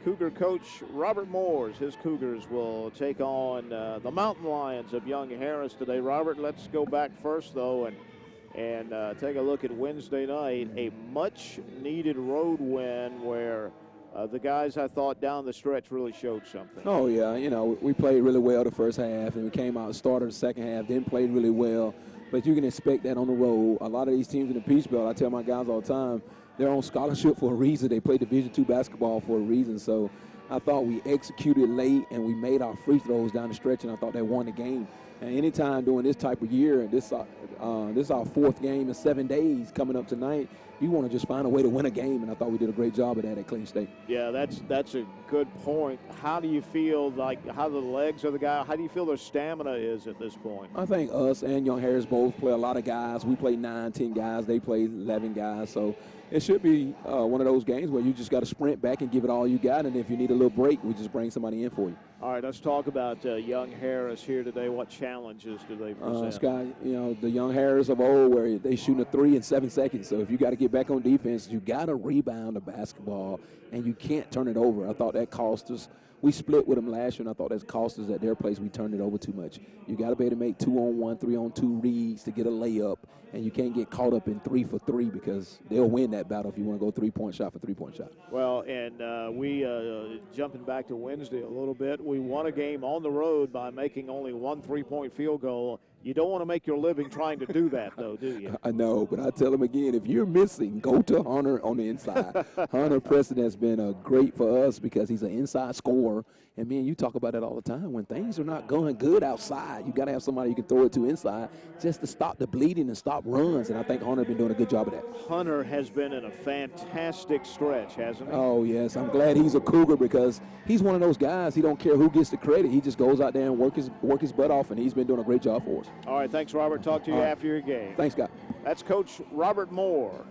Cougar coach Robert Moores. His Cougars will take on the Mountain Lions of Young Harris today. Robert, let's go back first, though, and take a look at Wednesday night, a much-needed road win where the guys, I thought, down the stretch really showed something. Oh, yeah. You know, we played really well the first half, and we came out, started the second half, then played really well. But you can expect that on the road. A lot of these teams in the Peach Belt, I tell my guys all the time, they're on scholarship for a reason. They play Division II basketball for a reason. So I thought we executed late and we made our free throws down the stretch, and I thought that won the game. And anytime during this type of year, and this is our fourth game in 7 days coming up tonight, you want to just find a way to win a game, and I thought we did a great job of that at Clean State. Yeah, that's a good point. How do you feel how the legs of the guy, how do you feel their stamina is at this point? I think us and Young Harris both play a lot of guys. We play 9, 10 guys. They play 11 guys. So it should be one of those games where you just got to sprint back and give it all you got, and if you need a little break, we just bring somebody in for you. All right, let's talk about Young Harris here today. What challenges do they present? Scott, the Young Harris of old where they shooting a 3 in 7 seconds. So if you got to get back on defense, you got to rebound the basketball, and you can't turn it over. I thought that cost us. We split with them last year, and I thought that cost us at their place. We turned it over too much. You got to be able to make 2-on-1, 3-on-2 reads to get a layup, and you can't get caught up in 3 for 3 because they'll win that battle if you want to go 3-point shot for 3-point shot. Well, and we jumping back to Wednesday a little bit, we won a game on the road by making only 1 3-point field goal. You don't want to make your living trying to do that, though, do you? I know, but I tell them again, if you're missing, go to Hunter on the inside. Hunter Preston has been great for us because he's an inside scorer. And, man, you talk about that all the time. When things are not going good outside, you got to have somebody you can throw it to inside just to stop the bleeding and stop runs. And I think Hunter's been doing a good job of that. Hunter has been in a fantastic stretch, hasn't he? Oh, yes. I'm glad he's a Cougar because he's one of those guys, he don't care who gets the credit. He just goes out there and work his butt off, and he's been doing a great job for us. All right, thanks, Robert. Talk to you after your game. Thanks, Scott. That's Coach Robert Moore.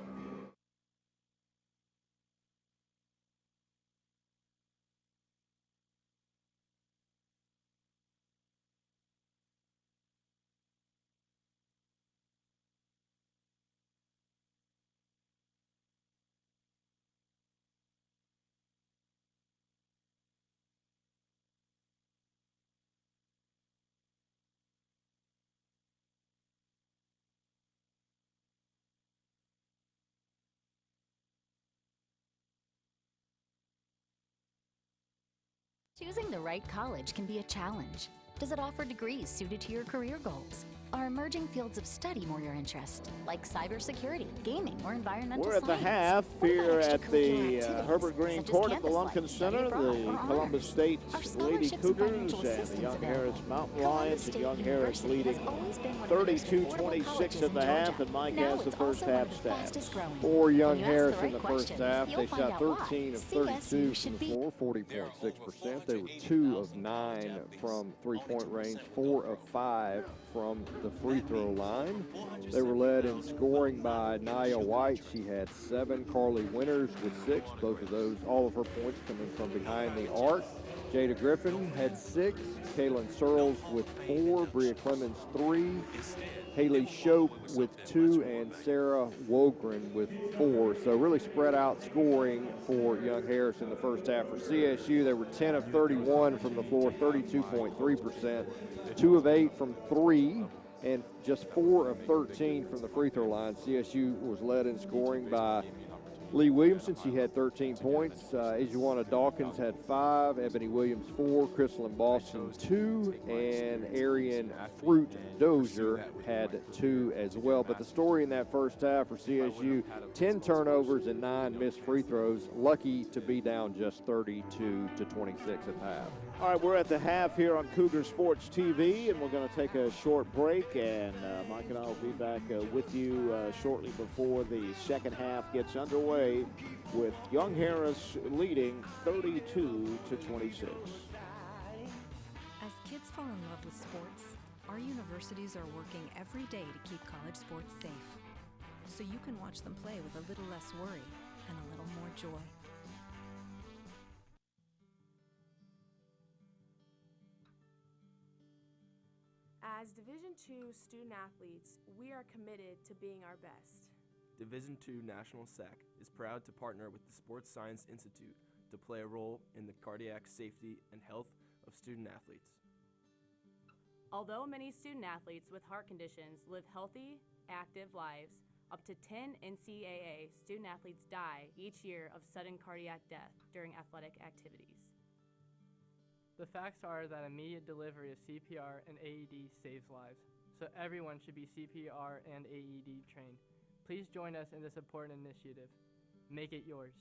Choosing the right college can be a challenge. Does it offer degrees suited to your career goals? Are emerging fields of study more your interest, like cybersecurity, gaming, or environmental science? We're at the half here at the Herbert Green Court at the Lumpkin Center. The Columbus State Lady Cougars and the Young Harris Mountain Lions, and Young Harris leading 32-26 at the half, and Mike has the first half stats. For Young Harris in the first half, they shot 13 of 32 from the floor, 40.6%. They were 2 of 9 from three-point range, 4 of 5 from the free throw line. They were led in scoring by Nia White. She had 7. Carly Winters with 6. Both of those, all of her points coming from behind the arc. Jada Griffin had 6. Kaylin Searles with 4. Bria Clemens 3. Haley Shope with 2, and Sarah Wogren with 4. So really spread out scoring for Young Harris in the first half. For CSU, they were 10 of 31 from the floor, 32.3%, 2 of 8 from 3, and just 4 of 13 from the free throw line. CSU was led in scoring by Lee Williamson. She had 13 points. Ijuana Dawkins had 5. Ebony Williams 4. Crystalyn Boston 2. And Arian Fruit Dozier had 2 as well. But the story in that first half for CSU, 10 turnovers and 9 missed free throws. Lucky to be down just 32-26 at half. All right, we're at the half here on Cougar Sports TV, and we're going to take a short break, and Mike and I will be back with you shortly before the second half gets underway with Young Harris leading 32-26. As kids fall in love with sports, our universities are working every day to keep college sports safe, so you can watch them play with a little less worry and a little more joy. As Division II student athletes, we are committed to being our best. Division II National SAC is proud to partner with the Sports Science Institute to play a role in the cardiac safety and health of student athletes. Although many student athletes with heart conditions live healthy, active lives, up to 10 NCAA student athletes die each year of sudden cardiac death during athletic activities. The facts are that immediate delivery of CPR and AED saves lives, so everyone should be CPR and AED trained. Please join us in this important initiative. Make it yours.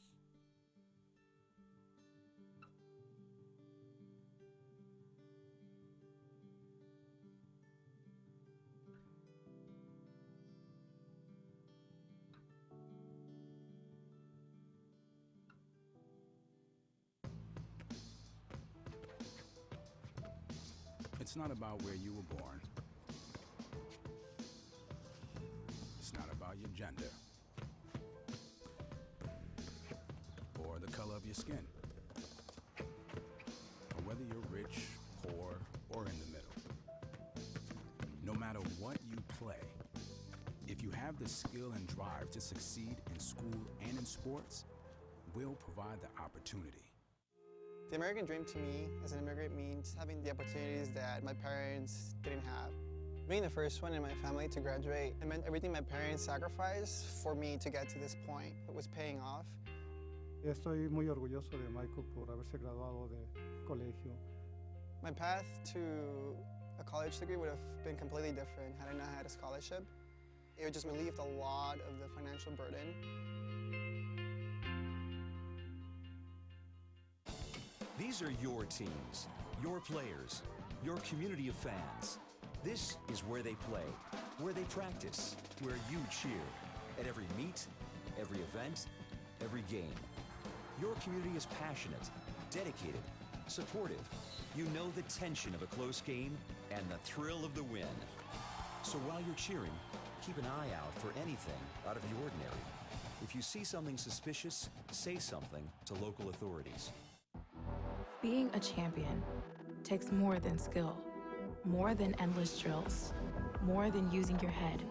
It's not about where you were born. It's not about your gender or the color of your skin, or whether you're rich, poor, or in the middle. No matter what you play, if you have the skill and drive to succeed in school and in sports, we'll provide the opportunity. The American dream to me as an immigrant means having the opportunities that my parents didn't have. Being the first one in my family to graduate, it meant everything my parents sacrificed for me to get to this point. It was paying off. Estoy muy orgulloso de Michael por haberse graduado de colegio. My path to a college degree would have been completely different had I not had a scholarship. It would just relieved a lot of the financial burden. These are your teams, your players, your community of fans. This is where they play, where they practice, where you cheer. At every meet, every event, every game. Your community is passionate, dedicated, supportive. You know the tension of a close game and the thrill of the win. So while you're cheering, keep an eye out for anything out of the ordinary. If you see something suspicious, say something to local authorities. Being a champion takes more than skill, more than endless drills, more than using your head.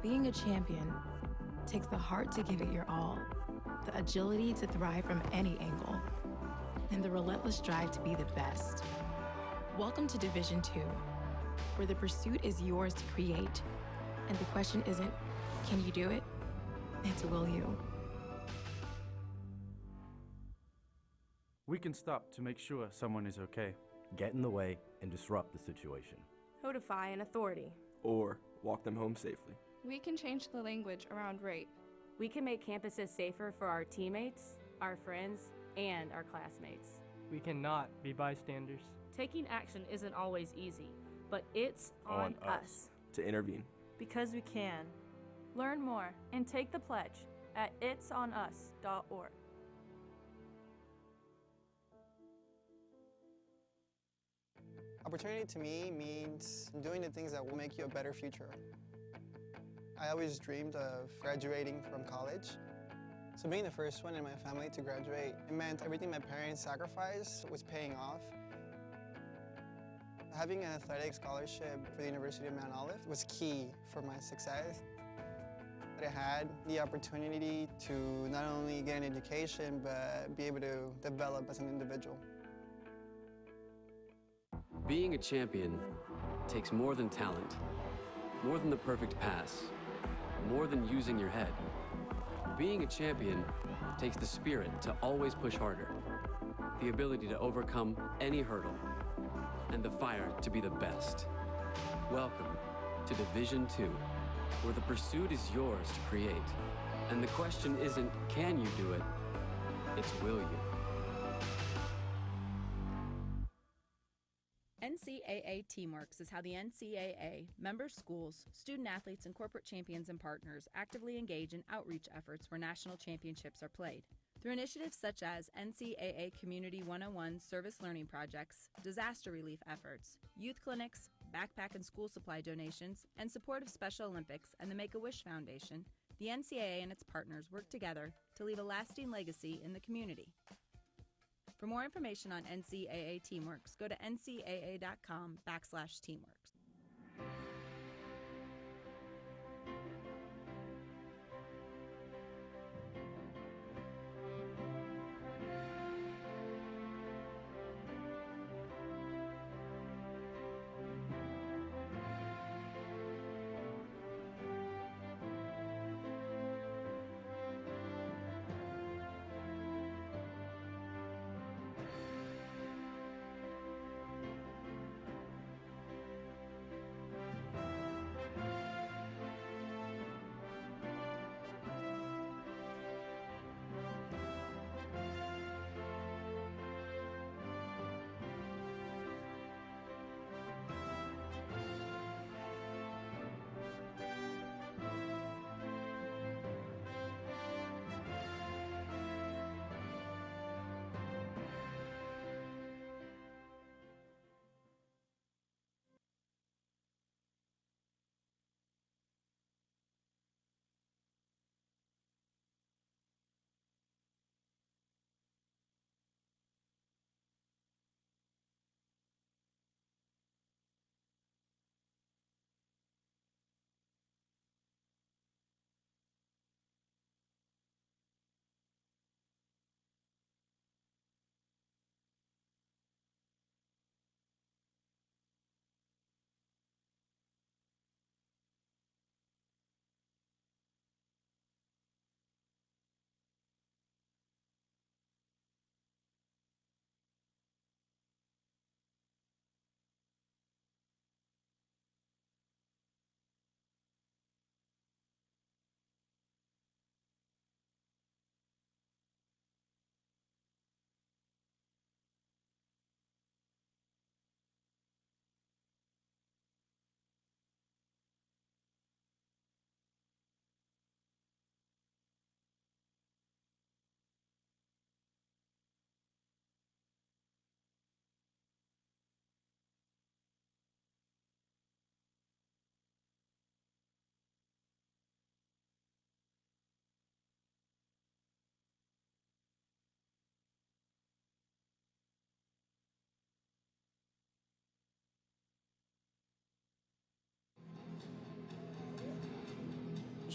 Being a champion takes the heart to give it your all, the agility to thrive from any angle, and the relentless drive to be the best. Welcome to Division II, where the pursuit is yours to create, and the question isn't, can you do it? It's will you. We can stop to make sure someone is okay. Get in the way and disrupt the situation. Notify an authority. Or walk them home safely. We can change the language around rape. We can make campuses safer for our teammates, our friends, and our classmates. We cannot be bystanders. Taking action isn't always easy, but it's on us to intervene. Because we can. Learn more and take the pledge at itsonus.org. Opportunity to me means doing the things that will make you a better future. I always dreamed of graduating from college. So being the first one in my family to graduate, it meant everything my parents sacrificed was paying off. Having an athletic scholarship for the University of Mount Olive was key for my success. I had the opportunity to not only get an education, but be able to develop as an individual. Being a champion takes more than talent, more than the perfect pass, more than using your head. Being a champion takes the spirit to always push harder, the ability to overcome any hurdle, and the fire to be the best. Welcome to Division II, where the pursuit is yours to create. And the question isn't, can you do it? It's, will you? NCAA Teamworks is how the NCAA, member schools, student athletes, and corporate champions and partners actively engage in outreach efforts where national championships are played. Through initiatives such as NCAA Community 101 service learning projects, disaster relief efforts, youth clinics, backpack and school supply donations, and support of Special Olympics and the Make-A-Wish Foundation, the NCAA and its partners work together to leave a lasting legacy in the community. For more information on NCAA Teamworks, go to ncaa.com/teamworks.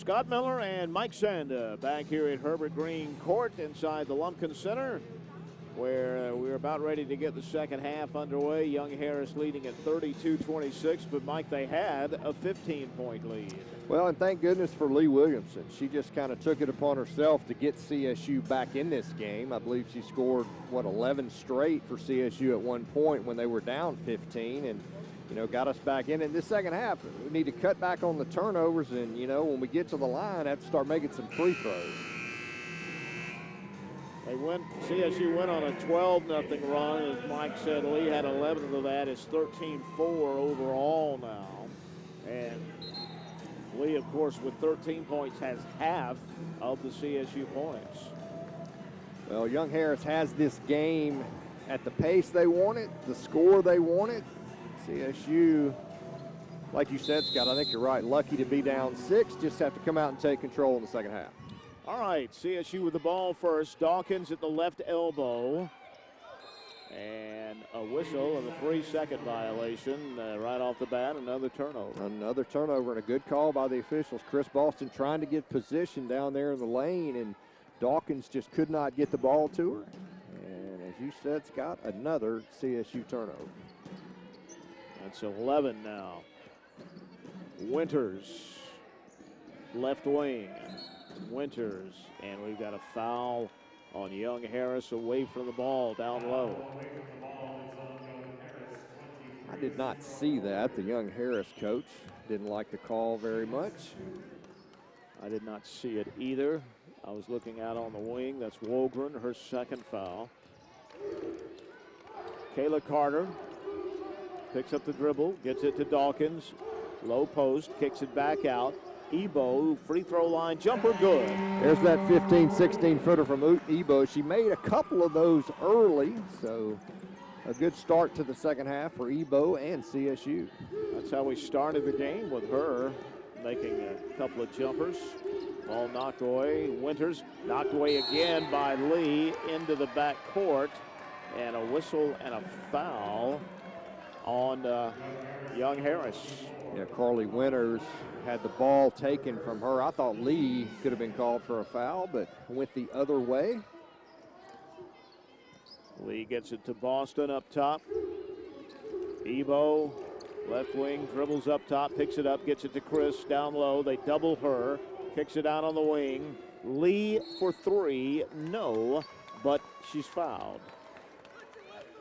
Scott Miller and Mike Sanda back here at Herbert Green Court inside the Lumpkin Center, where we're about ready to get the second half underway. Young Harris leading at 32-26, but Mike, they had a 15-point lead. Well, and thank goodness for Lee Williamson. She just kind of took it upon herself to get CSU back in this game. I believe she scored, 11 straight for CSU at one point when they were down 15, and got us back in. In this second half, we need to cut back on the turnovers, and, when we get to the line, have to start making some free throws. CSU went on a 12-0 run. As Mike said, Lee had 11 of that. It's 13-4 overall now. And Lee, of course, with 13 points, has half of the CSU points. Well, Young Harris has this game at the pace they want it, the score they want it. CSU, like you said, Scott, I think you're right. Lucky to be down 6. Just have to come out and take control in the second half. All right, CSU with the ball first. Dawkins at the left elbow. And a whistle of a 3-second violation right off the bat. Another turnover. Another turnover and a good call by the officials. Chris Boston trying to get position down there in the lane, and Dawkins just could not get the ball to her. And as you said, Scott, another CSU turnover. That's 11 now. Winters, left wing. Winters, and we've got a foul on Young Harris away from the ball down low. I did not see that. The Young Harris coach didn't like the call very much. I did not see it either. I was looking out on the wing. That's Wogren, her second foul. Kayla Carter picks up the dribble, gets it to Dawkins. Low post, kicks it back out. Ebo, free throw line jumper, good. There's that 15, 16-footer from Ebo. She made a couple of those early, so a good start to the second half for Ebo and CSU. That's how we started the game, with her making a couple of jumpers. Ball knocked away. Winters knocked away again by Lee into the back court, and a whistle and a foul on Young Harris. Yeah, Carly Winters had the ball taken from her. I thought Lee could have been called for a foul, but went the other way. Lee gets it to Boston up top. Ebo, left wing, dribbles up top, picks it up, gets it to Chris down low. They double her, kicks it out on the wing. Lee for 3, no, but she's fouled.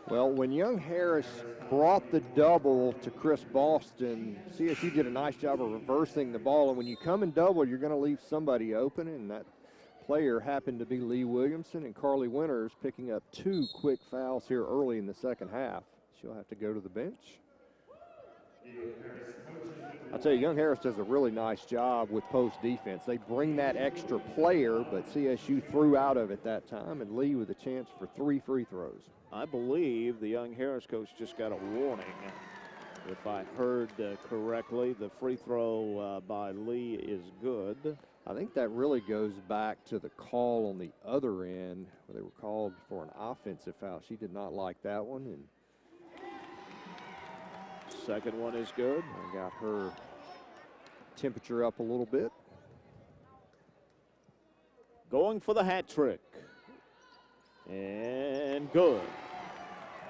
Well, when Young Harris brought the double to Chris Boston, CSU did a nice job of reversing the ball. And when you come in double, you're going to leave somebody open. And that player happened to be Lee Williamson, and Carly Winters picking up 2 quick fouls here early in the second half. She'll have to go to the bench. I'll tell you, Young Harris does a really nice job with post defense. They bring that extra player, but CSU threw out of it that time, and Lee with a chance for 3 free throws. I believe the Young Harris coach just got a warning. If I heard correctly, the free throw by Lee is good. I think that really goes back to the call on the other end, where they were called for an offensive foul. She did not like that one. And second one is good. I got her temperature up a little bit. Going for the hat trick. And good.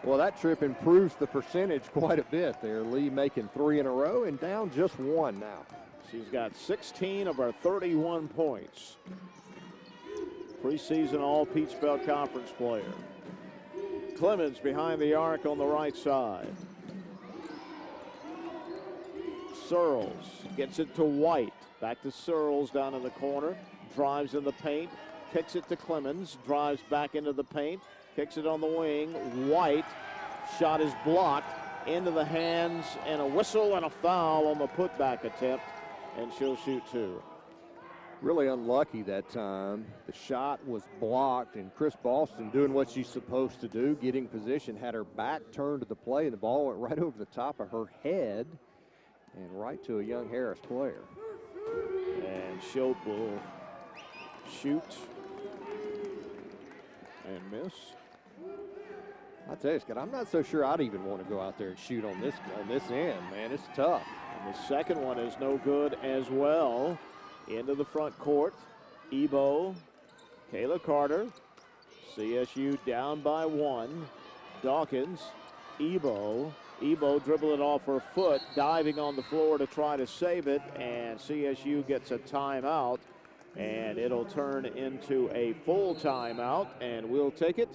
Well, that trip improves the percentage quite a bit there. Lee making 3 in a row and down just 1 now. She's got 16 of her 31 points. Preseason All-Peach Belt Conference player. Clemens behind the arc on the right side. Searles gets it to White. Back to Searles down in the corner. Drives in the paint. Kicks it to Clemens. Drives back into the paint. Kicks it on the wing. White. Shot is blocked. Into the hands, and a whistle and a foul on the putback attempt. And she'll shoot 2. Really unlucky that time. The shot was blocked, and Chris Boston doing what she's supposed to do, getting position, had her back turned to the play, and the ball went right over the top of her head and right to a Young Harris player. And Shope will shoot and miss. I tell you, Scott, I'm not so sure I'd even want to go out there and shoot on this end, man. It's tough. And the second one is no good as well. into the front court. Ebo, Kayla Carter. CSU down by 1. Dawkins, Ebo dribble it off her foot, diving on the floor to try to save it, and CSU gets a timeout, and it'll turn into a full timeout, and we'll take it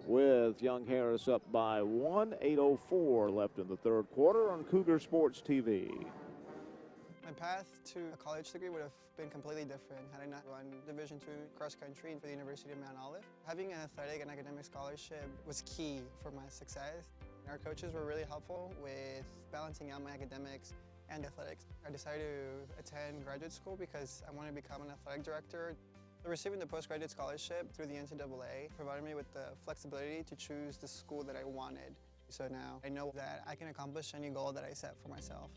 with Young Harris up by 1, 8:04 left in the third quarter on Cougar Sports TV. My path to a college degree would have been completely different had I not run Division II cross country for the University of Mount Olive. Having an athletic and academic scholarship was key for my success. Our coaches were really helpful with balancing out my academics and athletics. I decided to attend graduate school because I wanted to become an athletic director. Receiving the postgraduate scholarship through the NCAA provided me with the flexibility to choose the school that I wanted. So now I know that I can accomplish any goal that I set for myself.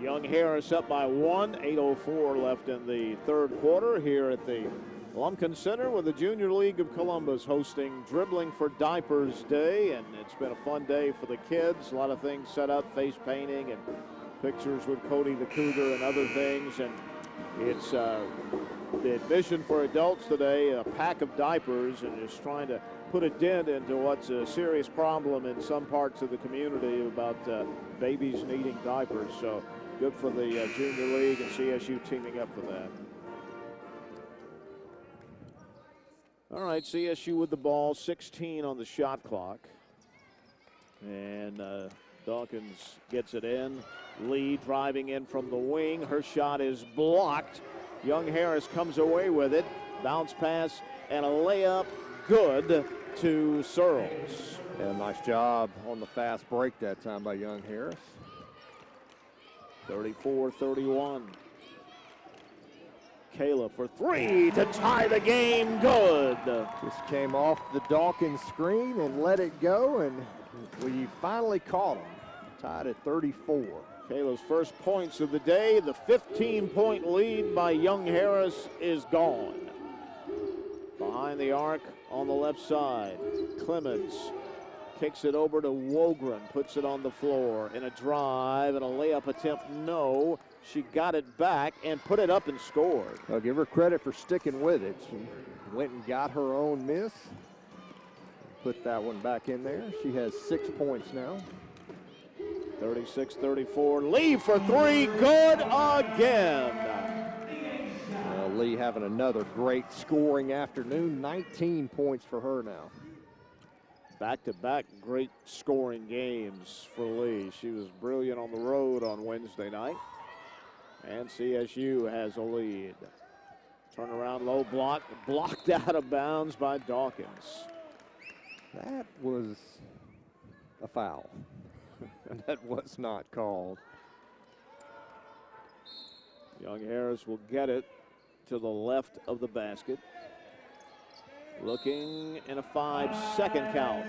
Young Harris up by 1, 8:04 left in the third quarter here at the Lumpkin Center with the Junior League of Columbus hosting Dribbling for Diapers Day, and it's been a fun day for the kids. A lot of things set up, face painting and pictures with Cody the Cougar and other things, and it's the admission for adults today, a pack of diapers, and just trying to put a dent into what's a serious problem in some parts of the community about babies needing diapers. So good for the Junior League and CSU teaming up for that. All right, CSU with the ball, 16 on the shot clock. And Dawkins gets it in. Lee driving in from the wing. Her shot is blocked. Young Harris comes away with it. Bounce pass and a layup good to Searles. Yeah, nice job on the fast break that time by Young Harris. 34-31. Kayla for 3 to tie the game. Good. Just came off the Dawkins screen and let it go, and we finally caught him. Tied at 34. Kayla's first points of the day. The 15-point lead by Young Harris is gone. Behind the arc on the left side, Clemens kicks it over to Wogren, puts it on the floor in a drive and a layup attempt. No, she got it back and put it up and scored. I'll give her credit for sticking with it. She went and got her own miss. Put that one back in there. She has 6 points now. 36-34. Lee for 3. Good again. Lee having another great scoring afternoon. 19 points for her now. Back-to-back great scoring games for Lee. She was brilliant on the road on Wednesday night. And CSU has a lead. Turnaround low block, blocked out of bounds by Dawkins. That was a foul. That was not called. Young Harris will get it to the left of the basket. Looking in a 5-second count.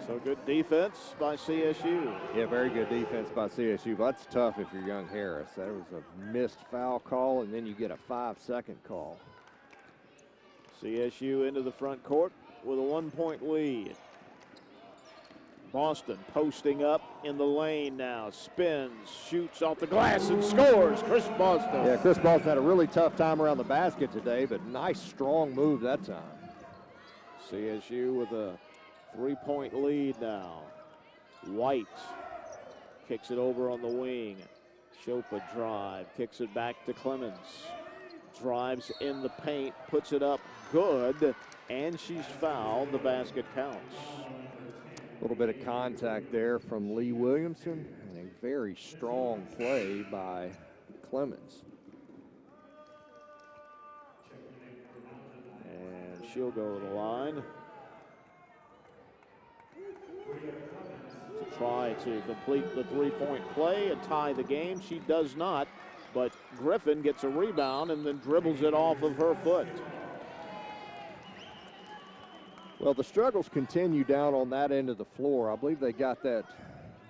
So good defense by CSU. Yeah, very good defense by CSU. But that's tough if you're Young Harris. That was a missed foul call, and then you get a 5-second call. CSU into the front court with a 1-point lead. Boston posting up in the lane now. Spins, shoots off the glass, and scores. Chris Boston. Yeah, Chris Boston had a really tough time around the basket today, but nice, strong move that time. CSU with a 3-point lead now. White kicks it over on the wing. Chopa drive, kicks it back to Clemens. Drives in the paint, puts it up good, and she's fouled. The basket counts. A little bit of contact there from Lee Williamson, and a very strong play by Clemens. And she'll go to the line to try to complete the 3-point play and tie the game. She does not, but Griffin gets a rebound and then dribbles it off of her foot. Well, the struggles continue down on that end of the floor. I believe they got that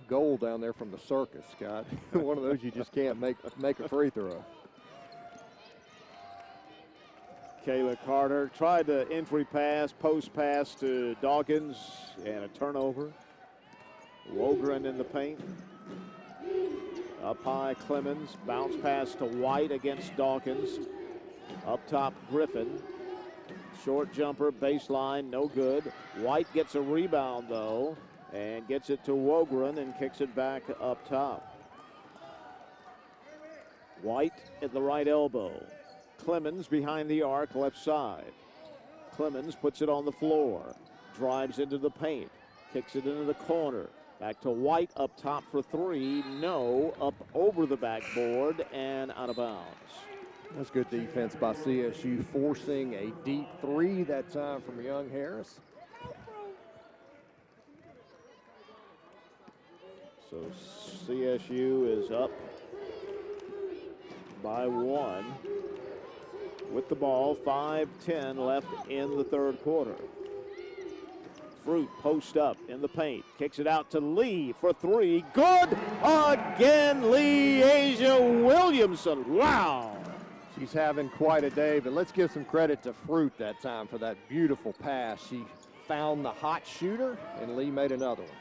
goal down there from the circus, Scott. One of those you just can't make a free throw. Kayla Carter tried the entry pass, post pass to Dawkins, and a turnover. Wogren in the paint. Up high, Clemens. Bounce pass to White against Dawkins. Up top, Griffin. Short jumper, baseline, no good. White gets a rebound, though, and gets it to Wogren and kicks it back up top. White at the right elbow. Clemens behind the arc, left side. Clemens puts it on the floor. Drives into the paint. Kicks it into the corner. Back to White up top for three. No. Up over the backboard and out of bounds. That's good defense by CSU, forcing a deep three that time from Young Harris. So CSU is up by one with the ball. 5:10 left in the third quarter. Fruit post up in the paint. Kicks it out to Lee for three. Good again, Lee-Asia Williamson. Wow. She's having quite a day, but let's give some credit to Fruit that time for that beautiful pass. She found the hot shooter, and Lee made another one.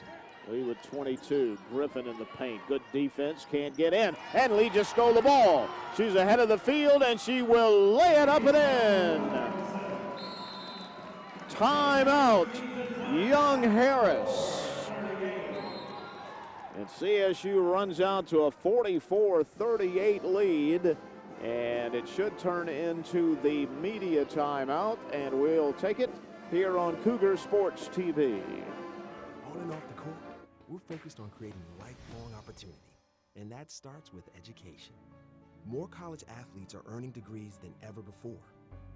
Lee with 22. Griffin in the paint. Good defense. Can't get in. And Lee just stole the ball. She's ahead of the field, and she will lay it up and in. Timeout. Young Harris. And CSU runs out to a 44-38 lead. And it should turn into the media timeout, and we'll take it here on Cougar Sports TV. On and off the court, we're focused on creating lifelong opportunity, and that starts with education. More college athletes are earning degrees than ever before,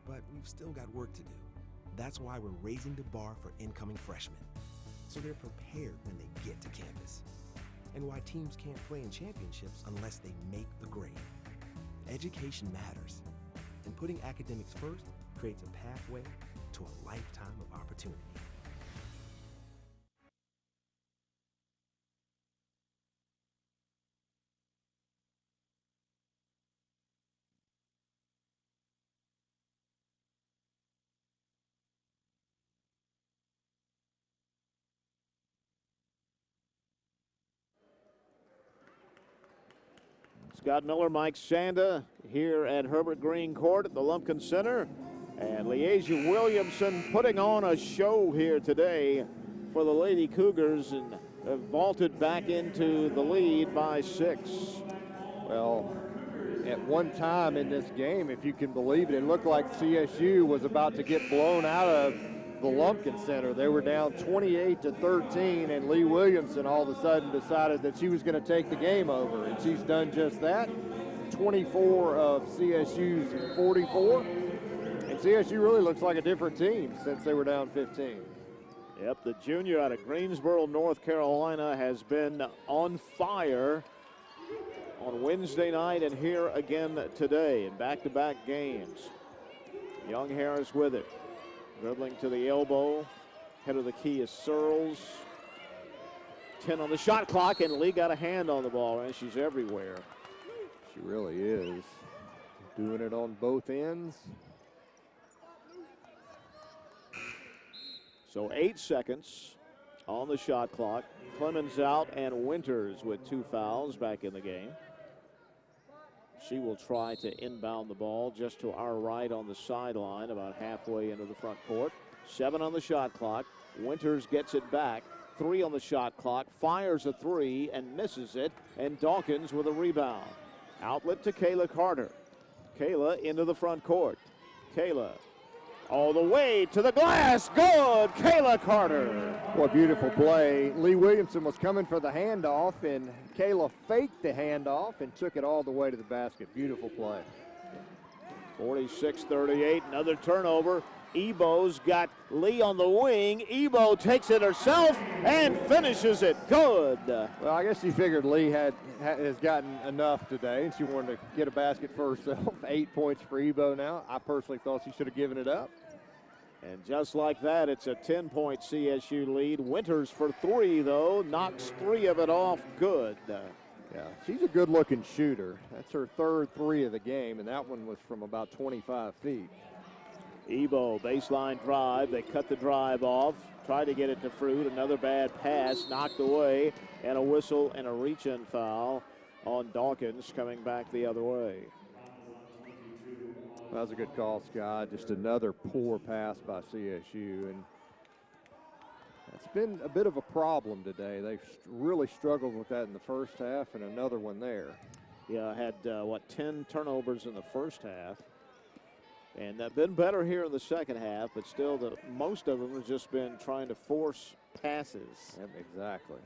but we've still got work to do. That's why we're raising the bar for incoming freshmen, so they're prepared when they get to campus, and why teams can't play in championships unless they make the grade. Education matters, and putting academics first creates a pathway to a lifetime of opportunity. Scott Miller, Mike Sanda here at Herbert Green Court at the Lumpkin Center. And Lee-Asia Williamson putting on a show here today for the Lady Cougars and have vaulted back into the lead by 6. Well, at one time in this game, if you can believe it, it looked like CSU was about to get blown out of the Lumpkin Center. They were down 28-13, and Lee Williamson all of a sudden decided that she was going to take the game over, and she's done just that. 24 of CSU's 44, and CSU really looks like a different team since they were down 15. Yep, the junior out of Greensboro, North Carolina has been on fire on Wednesday night and here again today in back-to-back games. Young Harris with it. Dribbling to the elbow. Head of the key is Searles. 10 on the shot clock, and Lee got a hand on the ball, and she's everywhere. She really is. Doing it on both ends. So 8 seconds on the shot clock. Clemens out, and Winters with 2 fouls back in the game. She will try to inbound the ball just to our right on the sideline, about halfway into the front court. 7 on the shot clock. Winters gets it back. 3 on the shot clock. Fires a 3 and misses it. And Dawkins with a rebound. Outlet to Kayla Carter. Kayla into the front court. Kayla all the way to the glass. Good, Kayla Carter. What a beautiful play. Lee Williamson was coming for the handoff, and Kayla faked the handoff and took it all the way to the basket. Beautiful play. 46-38, another turnover. Ebo's got Lee on the wing. Ebo takes it herself and finishes it. Good. Well, I guess she figured Lee has gotten enough today, and she wanted to get a basket for herself. 8 points for Ebo now. I personally thought she should have given it up. And just like that, it's a 10-point CSU lead. Winters for 3, though. Knocks 3 of it off. Good. Yeah, she's a good-looking shooter. That's her third 3 of the game, and that one was from about 25 feet. Ebo, baseline drive. They cut the drive off. Tried to get it to Fruit. Another bad pass, knocked away, and a whistle and a reach-in foul on Dawkins coming back the other way. That was a good call, Scott. Just another poor pass by CSU. And it's been a bit of a problem today. They've really struggled with that in the first half, and another one there. Yeah, had, 10 turnovers in the first half. And been better here in the second half, but still most of them has just been trying to force passes. Yep, exactly.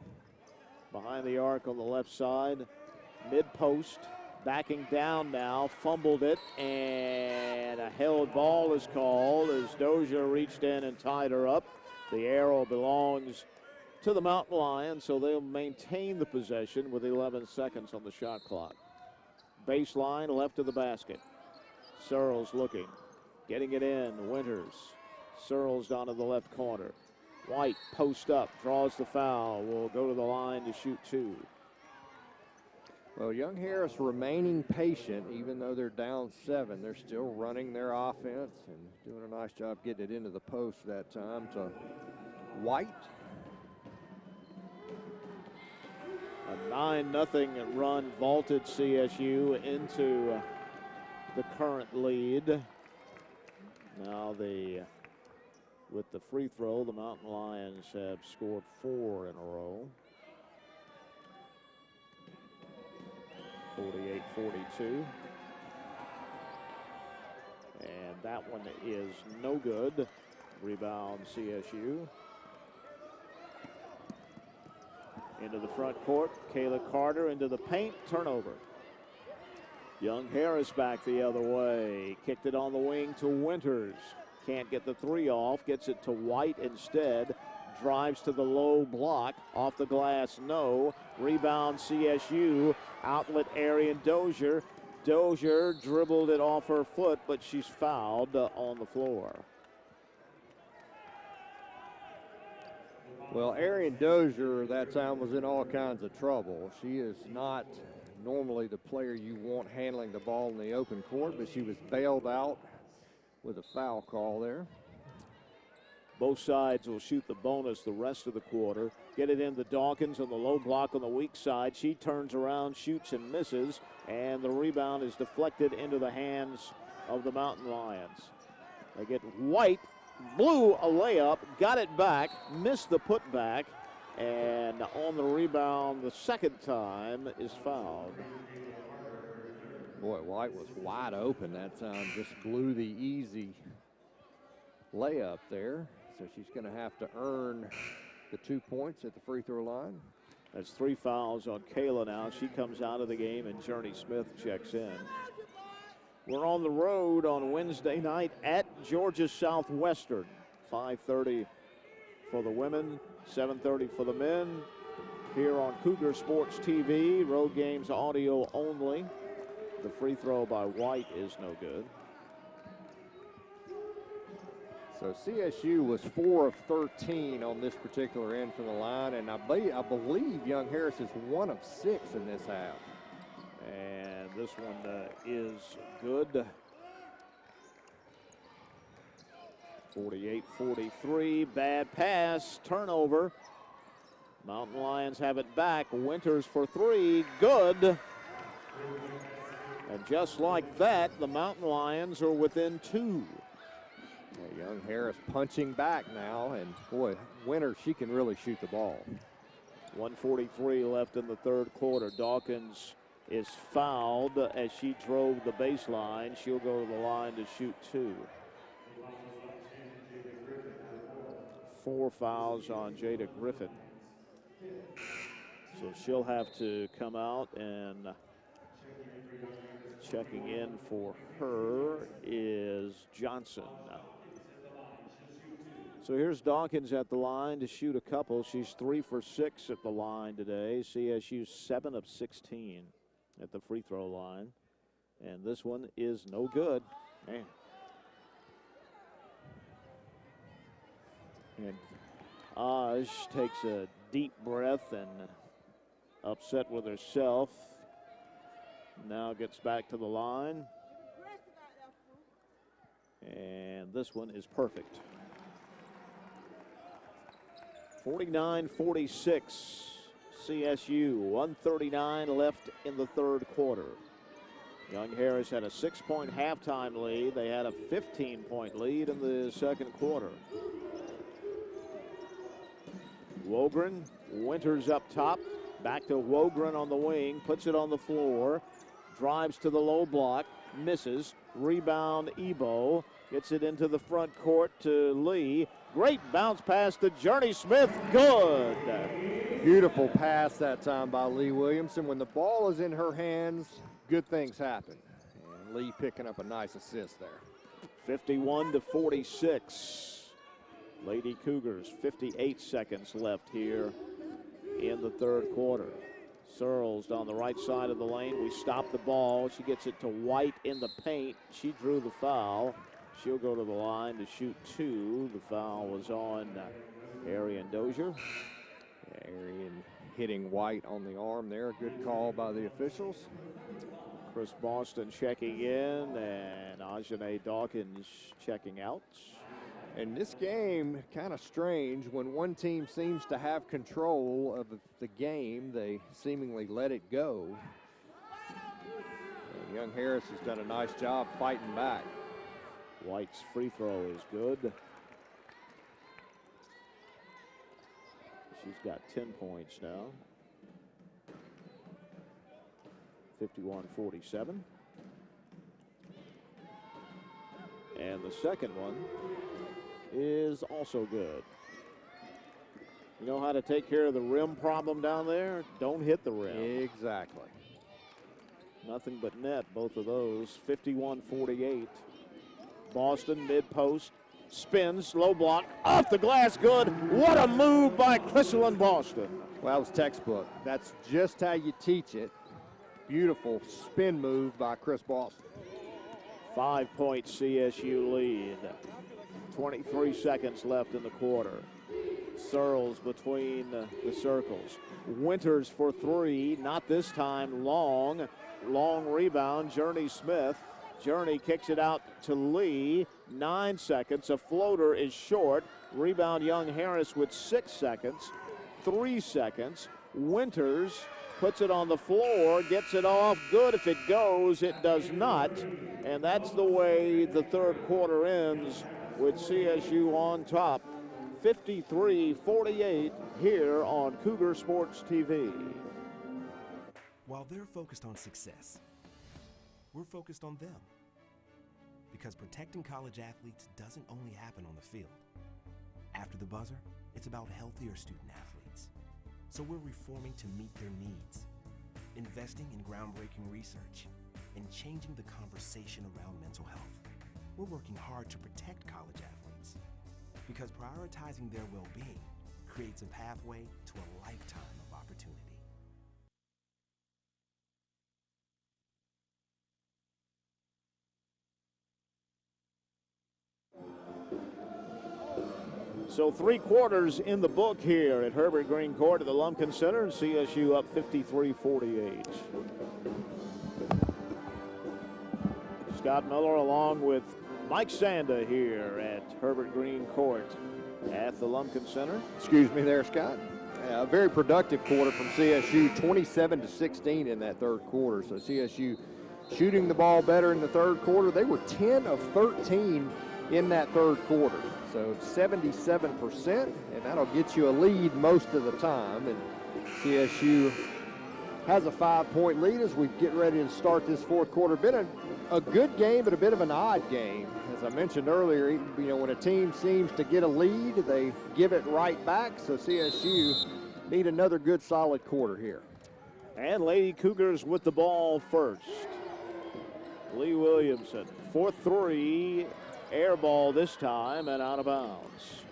Behind the arc on the left side, mid-post, backing down now, fumbled it, and a held ball is called as Dozier reached in and tied her up. The arrow belongs to the Mountain Lions, so they'll maintain the possession with 11 seconds on the shot clock. Baseline left of the basket. Searles looking, getting it in. Winters. Searles down to the left corner. White post up, draws the foul. Will go to the line to shoot 2. Well, Young Harris remaining patient, even though they're down 7. They're still running their offense and doing a nice job getting it into the post that time to White. A 9-0 run vaulted CSU into the current lead. Now with the free throw, the Mountain Lions have scored 4 in a row. 48-42. And that one is no good. Rebound CSU. Into the front court, Kayla Carter into the paint, turnover. Young Harris back the other way. Kicked it on the wing to Winters. Can't get the 3 off, gets it to White instead. Drives to the low block, off the glass, no. Rebound CSU, outlet Arian Dozier. Dozier dribbled it off her foot, but she's fouled on the floor. Well, Arian Dozier that time was in all kinds of trouble. She is not normally the player you want handling the ball in the open court, but she was bailed out with a foul call there. Both sides will shoot the bonus the rest of the quarter. Get it in to Dawkins on the low block on the weak side. She turns around, shoots and misses, and the rebound is deflected into the hands of the Mountain Lions. They get White, blew a layup, got it back, missed the putback, and on the rebound the second time is fouled. Boy, White was wide open that time, just blew the easy layup there. So she's going to have to earn the 2 points at the free throw line. That's 3 fouls on Kayla now. She comes out of the game and Journey Smith checks in. We're on the road on Wednesday night at Georgia Southwestern. 5:30 for the women, 7:30 for the men. Here on Cougar Sports TV, road games audio only. The free throw by White is no good. So CSU was 4 of 13 on this particular end from the line, and I believe Young Harris is 1 of 6 in this half. And this one is good. 48-43, bad pass, turnover. Mountain Lions have it back. Winters for 3, good. And just like that, the Mountain Lions are within 2. Young Harris punching back now, and boy, Winters, she can really shoot the ball. 1:43 left in the third quarter. Dawkins is fouled as she drove the baseline. She'll go to the line to shoot 2. 4 fouls on Jada Griffin. So she'll have to come out, and checking in for her is Johnson. So here's Dawkins at the line to shoot a couple. She's 3 for 6 at the line today. CSU 7 of 16 at the free throw line. And this one is no good. Man. And Aj takes a deep breath and upset with herself. Now gets back to the line. And this one is perfect. 49-46 CSU, 1:39 left in the third quarter. Young Harris had a 6-point halftime lead. They had a 15-point lead in the second quarter. Wogren, Winters up top. Back to Wogren on the wing, puts it on the floor, drives to the low block, misses. Rebound, Ebo gets it into the front court to Lee. Great bounce pass to Journey Smith. Good. Beautiful pass that time by Lee Williamson. When the ball is in her hands, good things happen. And Lee picking up a nice assist there. 51-46. Lady Cougars, 58 seconds left here in the third quarter. Searles on the right side of the lane. We stop the ball. She gets it to White in the paint. She drew the foul. She'll go to the line to shoot two. The foul was on Arian Dozier. Arian hitting White on the arm there. Good call by the officials. Chris Boston checking in and Ajane Dawkins checking out. And this game, kind of strange, when one team seems to have control of the game, they seemingly let it go. And young Harris has done a nice job fighting back. White's free throw is good. She's got 10 points now. 51-47. And the second one is also good. You know how to take care of the rim problem down there? Don't hit the rim. Exactly. Nothing but net, both of those. 51-48. Boston mid-post. Spins, low block, off the glass, good. What a move by Clisselyn Boston. Well, that was textbook. That's just how you teach it. Beautiful spin move by Chris Boston. 5-point CSU lead. 23 seconds left in the quarter. Searles between the circles. Winters for three, not this time. Long rebound, Journey Smith. Journey kicks it out to Lee. 9 seconds. A floater is short. Rebound, Young Harris with 6 seconds. 3 seconds. Winters puts it on the floor, gets it off. Good if it goes. It does not. And that's the way the third quarter ends, with CSU on top. 53-48 here on Cougar Sports TV. While they're focused on success, we're focused on them. Because protecting college athletes doesn't only happen on the field. After the buzzer, it's about healthier student athletes. So we're reforming to meet their needs, investing in groundbreaking research, and changing the conversation around mental health. We're working hard to protect college athletes because prioritizing their well-being creates a pathway to a lifetime of opportunity. So 3 quarters in the book here at Herbert Green Court at the Lumpkin Center, and CSU up 53-48. Scott Miller along with Mike Sanda here at Herbert Green Court at the Lumpkin Center. Excuse me there, Scott. A very productive quarter from CSU, 27-16 in that third quarter. So CSU shooting the ball better in the third quarter. They were 10 of 13 in that third quarter. So 77%, and that'll get you a lead most of the time. And CSU has a 5-point lead as we get ready to start this fourth quarter. Been a good game, but a bit of an odd game. As I mentioned earlier, you know, when a team seems to get a lead, they give it right back. So CSU need another good solid quarter here. And Lady Cougars with the ball first. Lee Williamson, 4-3, air ball this time and out of bounds.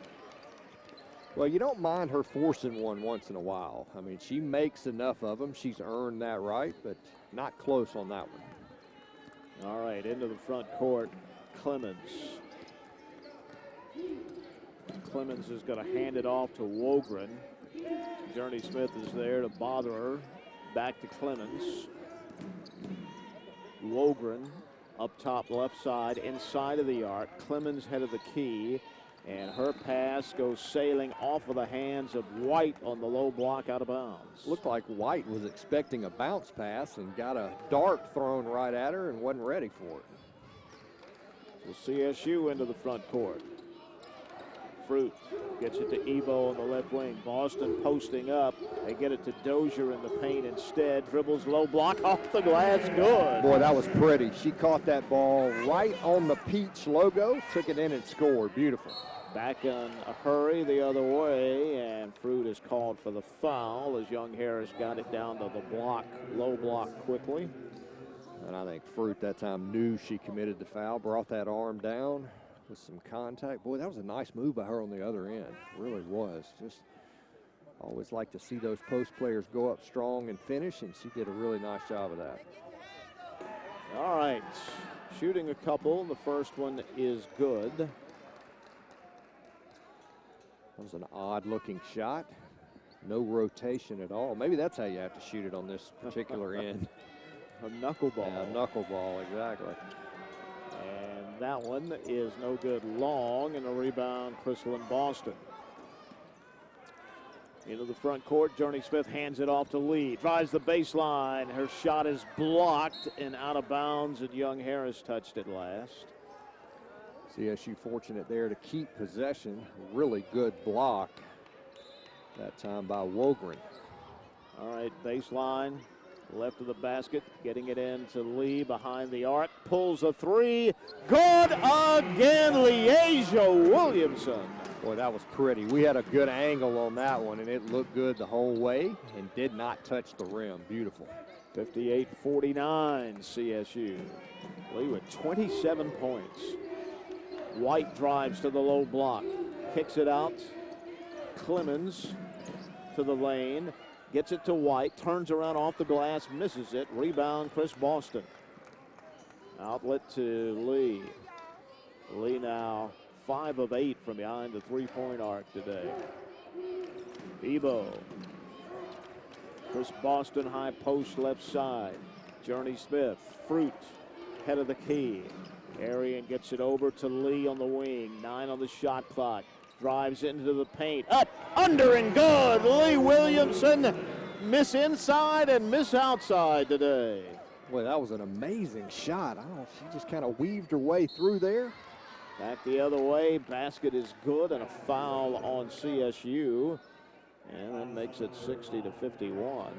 Well, you don't mind her forcing one once in a while. I mean, she makes enough of them. She's earned that right, but not close on that one. All right, into the front court, Clemens. Clemens is going to hand it off to Wogren. Journey Smith is there to bother her. Back to Clemens. Wogren up top left side, inside of the arc. Clemens head of the key, and her pass goes sailing off of the hands of White on the low block out of bounds. Looked like White was expecting a bounce pass and got a dart thrown right at her and wasn't ready for it. So CSU into the front court. Fruit gets it to Ebo on the left wing. Boston posting up. They get it to Dozier in the paint instead. Dribbles low block off the glass. Good. Boy, that was pretty. She caught that ball right on the Peach logo, took it in and scored. Beautiful. Back in a hurry the other way, and Fruit is called for the foul as Young Harris got it down to the block, low block quickly. And I think Fruit that time knew she committed the foul, brought that arm down with some contact. Boy, that was a nice move by her on the other end. It really was. Just always like to see those post players go up strong and finish, and she did a really nice job of that. All right, shooting a couple. The first one is good. That was an odd-looking shot. No rotation at all. Maybe that's how you have to shoot it on this particular end. A knuckleball. Yeah, knuckleball, exactly. And that one is no good long, and a rebound, Chrislyn Boston. Into the front court, Journey Smith hands it off to Lee. Drives the baseline. Her shot is blocked and out of bounds, and Young Harris touched it last. CSU fortunate there to keep possession. Really good block that time by Wogren. All right, baseline, left of the basket, getting it in to Lee behind the arc. Pulls a three. Good again, Leasia Williamson. Boy, that was pretty. We had a good angle on that one, and it looked good the whole way and did not touch the rim. Beautiful. 58-49 CSU. Lee with 27 points. White drives to the low block, kicks it out. Clemens to the lane, gets it to White, turns around off the glass, misses it. Rebound, Chris Boston. Outlet to Lee. Lee now 5 of 8 from behind the three-point arc today. Ebo. Chris Boston, high post left side. Journey Smith, Fruit, head of the key. Arian gets it over to Lee on the wing. 9 on the shot clock. Drives into the paint. Up, under, and good. Lee Williamson, miss inside and miss outside today. Boy, that was an amazing shot. I don't know if she just kind of weaved her way through there. Back the other way. Basket is good and a foul on CSU. And that makes it 60-51.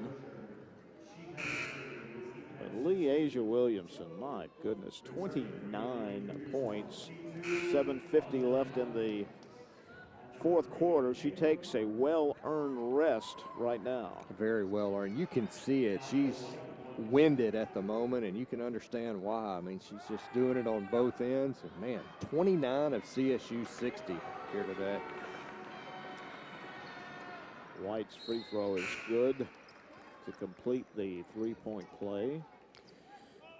Leasia Williamson, my goodness, 29 points, 7:50 left in the fourth quarter. She takes a well-earned rest right now. Very well earned. You can see it. She's winded at the moment, and you can understand why. I mean, she's just doing it on both ends. And man, 29 of CSU 60 here today. White's free throw is good to complete the three-point play.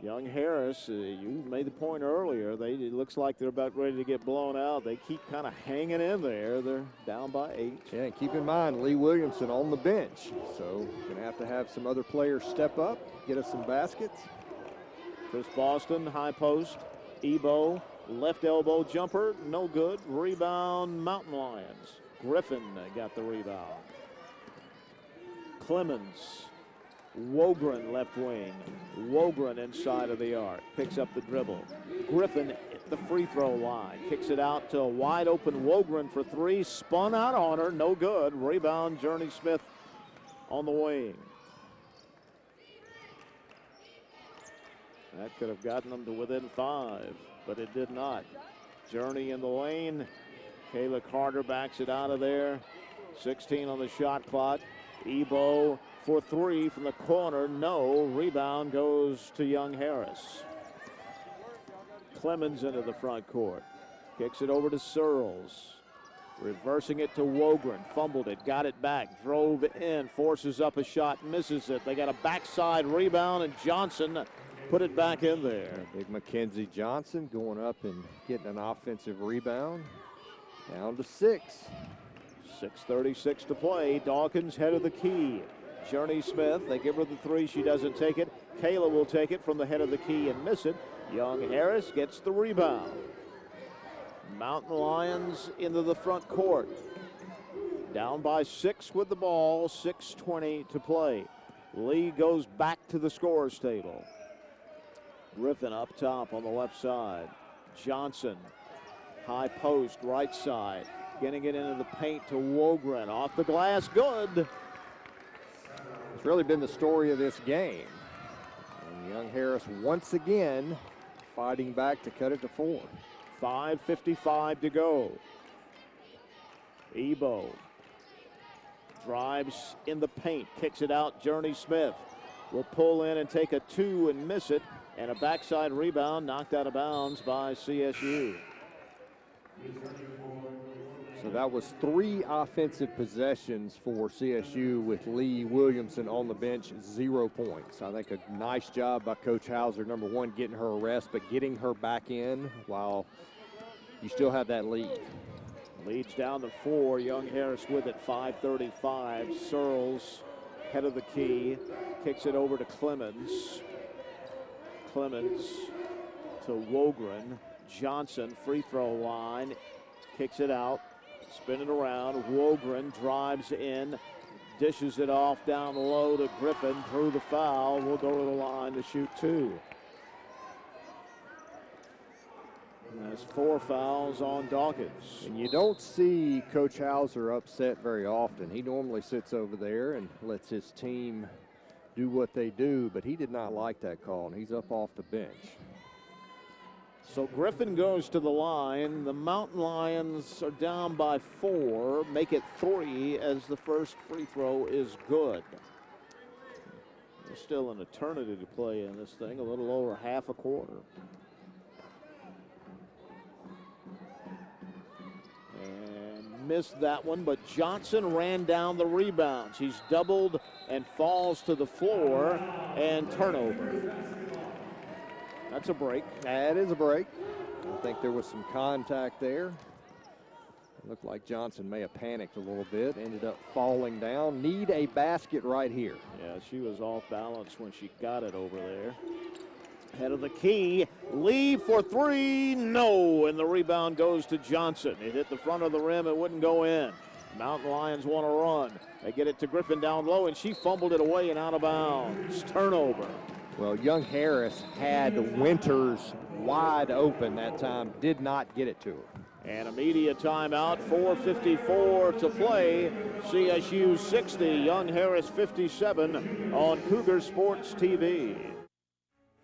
Young Harris, you made the point earlier, it looks like they're about ready to get blown out. They keep kind of hanging in there. They're down by 8. Yeah, and keep in mind, Lee Williamson on the bench. So going to have some other players step up, get us some baskets. Chris Boston, high post. Ebo, left elbow jumper, no good. Rebound, Mountain Lions. Griffin got the rebound. Clemens. Wogren left wing. Wogren inside of the arc. Picks up the dribble. Griffin at the free throw line. Kicks it out to a wide open Wogren for 3. Spun out on her. No good. Rebound, Journey Smith on the wing. That could have gotten them to within 5, but it did not. Journey in the lane. Kayla Carter backs it out of there. 16 on the shot clock. Ebo for 3 from the corner. No. Rebound goes to Young Harris. Clemens into the front court. Kicks it over to Searles. Reversing it to Wogren. Fumbled it. Got it back. Drove in. Forces up a shot. Misses it. They got a backside rebound, and Johnson put it back in there. Big Mackenzie Johnson going up and getting an offensive rebound. Down to 6. 6:36 to play. Dawkins head of the key. Journey Smith, they give her the 3. She doesn't take it. Kayla will take it from the head of the key and miss it. Young Harris gets the rebound. Mountain Lions into the front court. Down by 6 with the ball, 6:20 to play. Lee goes back to the scorer's table. Griffin up top on the left side. Johnson, high post, right side. Getting it into the paint to Wogren. Off the glass, good. It's really been the story of this game. And Young Harris once again fighting back to cut it to 4. 5:55 to go. Ebo drives in the paint, kicks it out. Journey Smith will pull in and take a 2 and miss it. And a backside rebound knocked out of bounds by CSU. So that was 3 offensive possessions for CSU with Lee Williamson on the bench, 0 points. I think a nice job by Coach Hauser, number one, getting her a rest, but getting her back in while you still have that lead. Leads down to 4. Young Harris with it, 5:35. Searles, head of the key, kicks it over to Clemens. Clemens to Wogren. Johnson, free throw line, kicks it out, spin it around. Wogren drives in, dishes it off down low to Griffin. Through the foul, will go to the line to shoot 2. That's 4 fouls on Dawkins. And you don't see Coach Hauser upset very often. He normally sits over there and lets his team do what they do, but he did not like that call, and he's up off the bench. So Griffin goes to the line. The Mountain Lions are down by 4, make it 3 as the first free throw is good. There's still an eternity to play in this thing, a little over half a quarter. And missed that one, but Johnson ran down the rebounds. He's doubled and falls to the floor, and turnover. That's a break. That is a break. I think there was some contact there. It looked like Johnson may have panicked a little bit, ended up falling down. Need a basket right here. Yeah, she was off balance when she got it over there. Head of the key, Lee for 3, no, and the rebound goes to Johnson. It hit the front of the rim, it wouldn't go in. Mountain Lions want to run. They get it to Griffin down low, and she fumbled it away and out of bounds. Turnover. Well, Young Harris had Winters wide open that time, did not get it to her. And a media timeout, 4:54 to play. CSU 60, Young Harris 57 on Cougar Sports TV.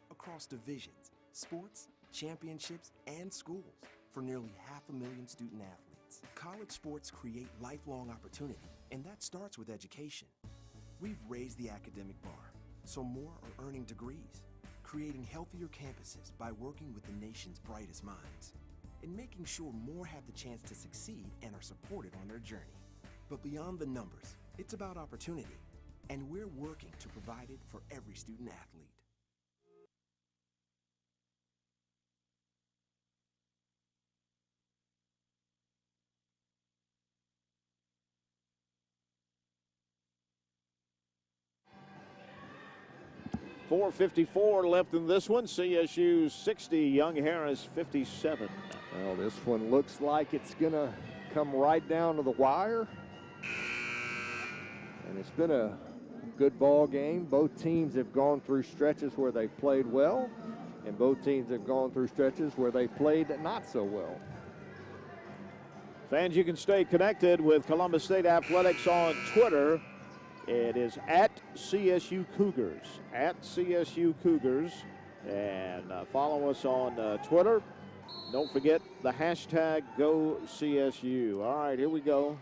Across divisions, sports, championships, and schools for nearly 500,000 student athletes. College sports create lifelong opportunity, and that starts with education. We've raised the academic bar, so more are earning degrees, creating healthier campuses by working with the nation's brightest minds, and making sure more have the chance to succeed and are supported on their journey. But beyond the numbers, it's about opportunity, and we're working to provide it for every student athlete. .454 left in this one. CSU 60, Young Harris 57. Well, this one looks like it's going to come right down to the wire. And it's been a good ball game. Both teams have gone through stretches where they played well, and both teams have gone through stretches where they played not so well. Fans, you can stay connected with Columbus State Athletics on Twitter. It is at CSU Cougars, at CSU Cougars. And follow us on Twitter. Don't forget the hashtag GoCSU. All right, here we go.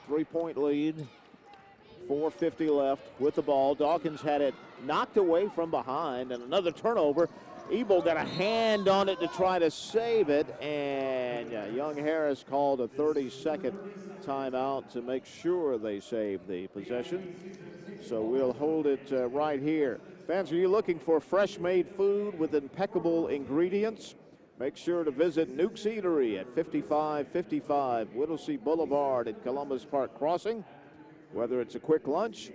3-point lead, 4:50 left with the ball. Dawkins had it knocked away from behind, and another turnover. Ebo got a hand on it to try to save it, and Young Harris called a 30-second timeout to make sure they save the possession. So we'll hold it right here. Fans, are you looking for fresh-made food with impeccable ingredients? Make sure to visit Nuke's Eatery at 5555 Whittlesey Boulevard at Columbus Park Crossing. Whether it's a quick lunch,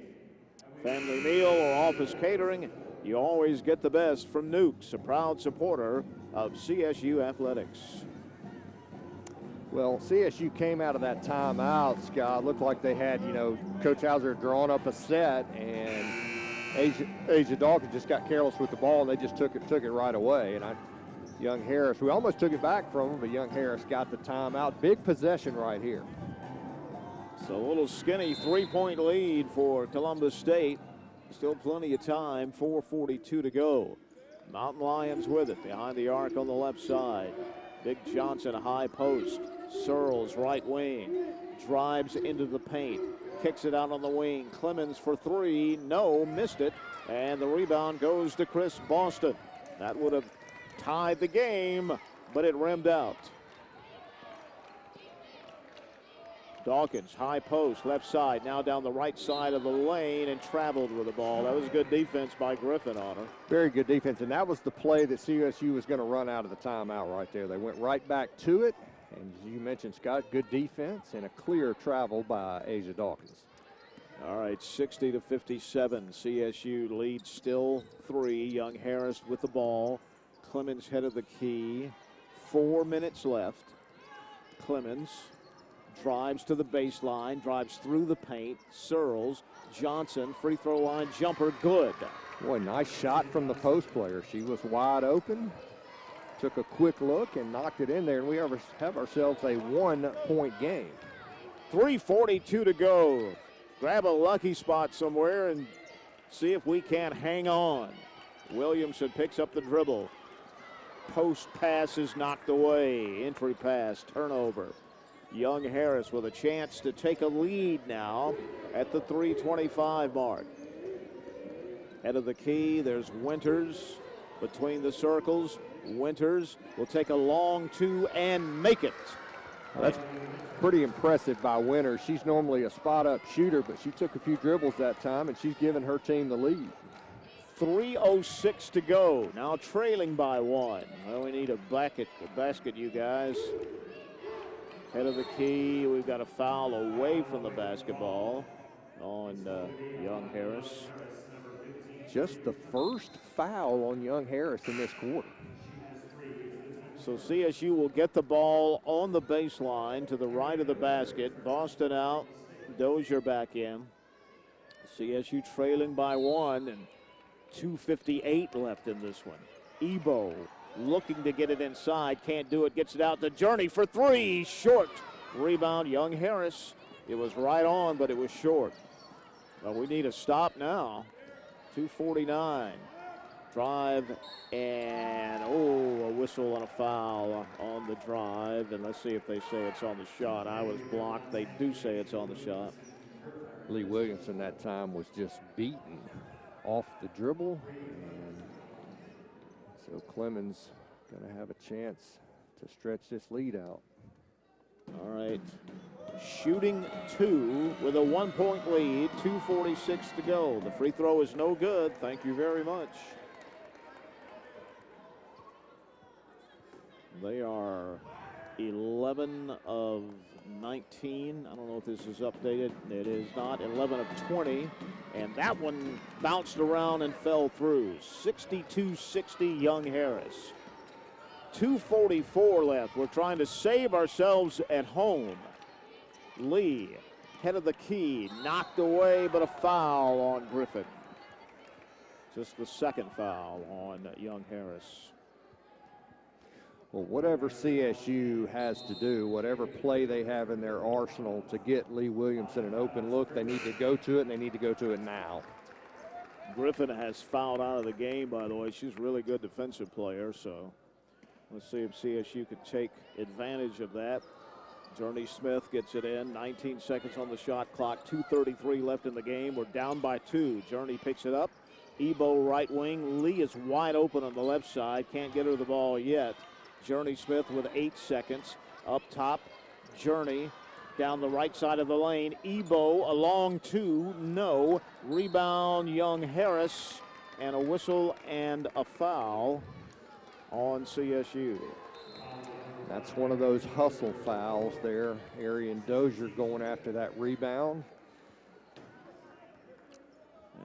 family meal, or office catering, You always get the best from Nukes, a proud supporter of CSU athletics. Well, CSU came out of that timeout, Scott. Looked like they had, Coach Hauser drawn up a set, and Asia Dawkins just got careless with the ball, and they just took it right away. And Young Harris, we almost took it back from him, but Young Harris got the timeout. Big possession right here. So a little skinny 3-point lead for Columbus State. Still plenty of time, 4:42 to go. Mountain Lions with it, behind the arc on the left side. Big Johnson, a high post. Searles, right wing, drives into the paint, kicks it out on the wing. Clemens for three, no, missed it, and the rebound goes to Chris Boston. That would have tied the game, but it rimmed out. Dawkins, high post, left side, now down the right side of the lane and traveled with the ball. That was good defense by Griffin on her. Very good defense, and that was the play that CSU was going to run out of the timeout right there. They went right back to it, and as you mentioned, Scott, good defense and a clear travel by Asia Dawkins. All right, 60-57. CSU leads still 3. Young Harris with the ball. Clemens head of the key. 4 minutes left. Clemens drives to the baseline, drives through the paint. Searles, Johnson, free throw line jumper, good. Boy, nice shot from the post player. She was wide open, took a quick look and knocked it in there, and we have ourselves a 1-point game. 3:42 to go. Grab a lucky spot somewhere and see if we can't hang on. Williamson picks up the dribble. Post pass is knocked away. Entry pass, turnover. Young Harris with a chance to take a lead now at the 3:25 mark. Head of the key, there's Winters between the circles. Winters will take a long two and make it. Well, that's pretty impressive by Winters. She's normally a spot-up shooter, but she took a few dribbles that time, and she's given her team the lead. 3:06 to go. Now trailing by 1. Well, we need a basket, you guys. Head of the key, we've got a foul away from the basketball on Young Harris. Just the first foul on Young Harris in this quarter. So CSU will get the ball on the baseline to the right of the basket. Boston out, Dozier back in. CSU trailing by 1 and 2:58 left in this one. Ebo looking to get it inside, can't do it, gets it out to Journey for 3, short. Rebound, Young Harris. It was right on, but it was short. Well, we need a stop now. 2:49. Drive, and a whistle and a foul on the drive. And let's see if they say it's on the shot. I was blocked. They do say it's on the shot. Lee Williamson that time was just beaten off the dribble. And so Clemens going to have a chance to stretch this lead out. All right. Shooting 2 with a 1-point lead, 2:46 to go. The free throw is no good. Thank you very much. They are 11 of 19. I don't know if this is updated. It is not. 11 of 20. And that one bounced around and fell through. 62-60 Young Harris. 2:44 left. We're trying to save ourselves at home. Lee, head of the key, knocked away, but a foul on Griffin. Just the second foul on Young Harris. Well, whatever CSU has to do, whatever play they have in their arsenal to get Lee Williamson an open look, they need to go to it, and they need to go to it now. Griffin has fouled out of the game, by the way. She's a really good defensive player, so let's see if CSU can take advantage of that. Journey Smith gets it in. 19 seconds on the shot clock. 2:33 left in the game. We're down by 2. Journey picks it up. Ebo right wing. Lee is wide open on the left side. Can't get her the ball yet. Journey Smith with 8 seconds. Up top, Journey down the right side of the lane. Ebo a long 2. No. Rebound, Young Harris. And a whistle and a foul on CSU. That's one of those hustle fouls there. Arian Dozier going after that rebound.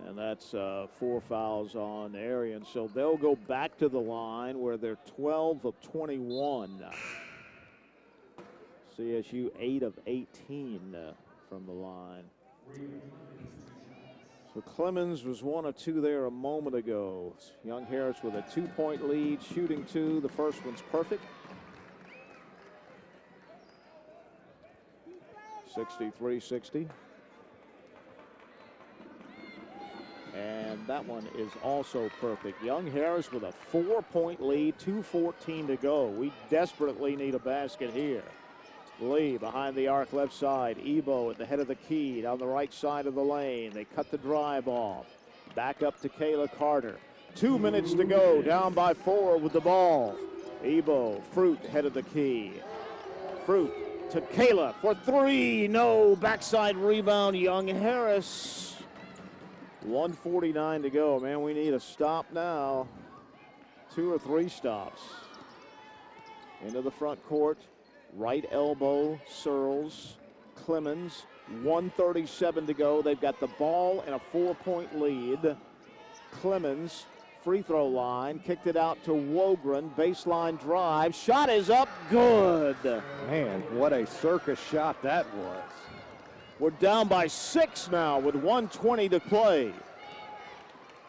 And that's 4 fouls on Arian. So they'll go back to the line where they're 12 of 21. CSU 8 of 18 from the line. So Clemens was 1 of 2 there a moment ago. Young Harris with a 2-point lead, shooting 2. The first one's perfect. 63-60. And that one is also perfect. Young Harris with a 4-point lead, 2:14 to go. We desperately need a basket here. Lee behind the arc left side. Ebo at the head of the key down the right side of the lane. They cut the drive off. Back up to Kayla Carter. 2 minutes to go. Down by 4 with the ball. Ebo, Fruit head of the key. Fruit to Kayla for 3. No. Backside rebound. Young Harris. 1:49 to go. Man, we need a stop now. 2 or 3 stops. Into the front court. Right elbow, Searles, Clemens, 1:37 to go. They've got the ball and a 4-point lead. Clemens, free throw line, kicked it out to Wogren, baseline drive. Shot is up, good. Man, what a circus shot that was. We're down by 6 now with 1:20 to play.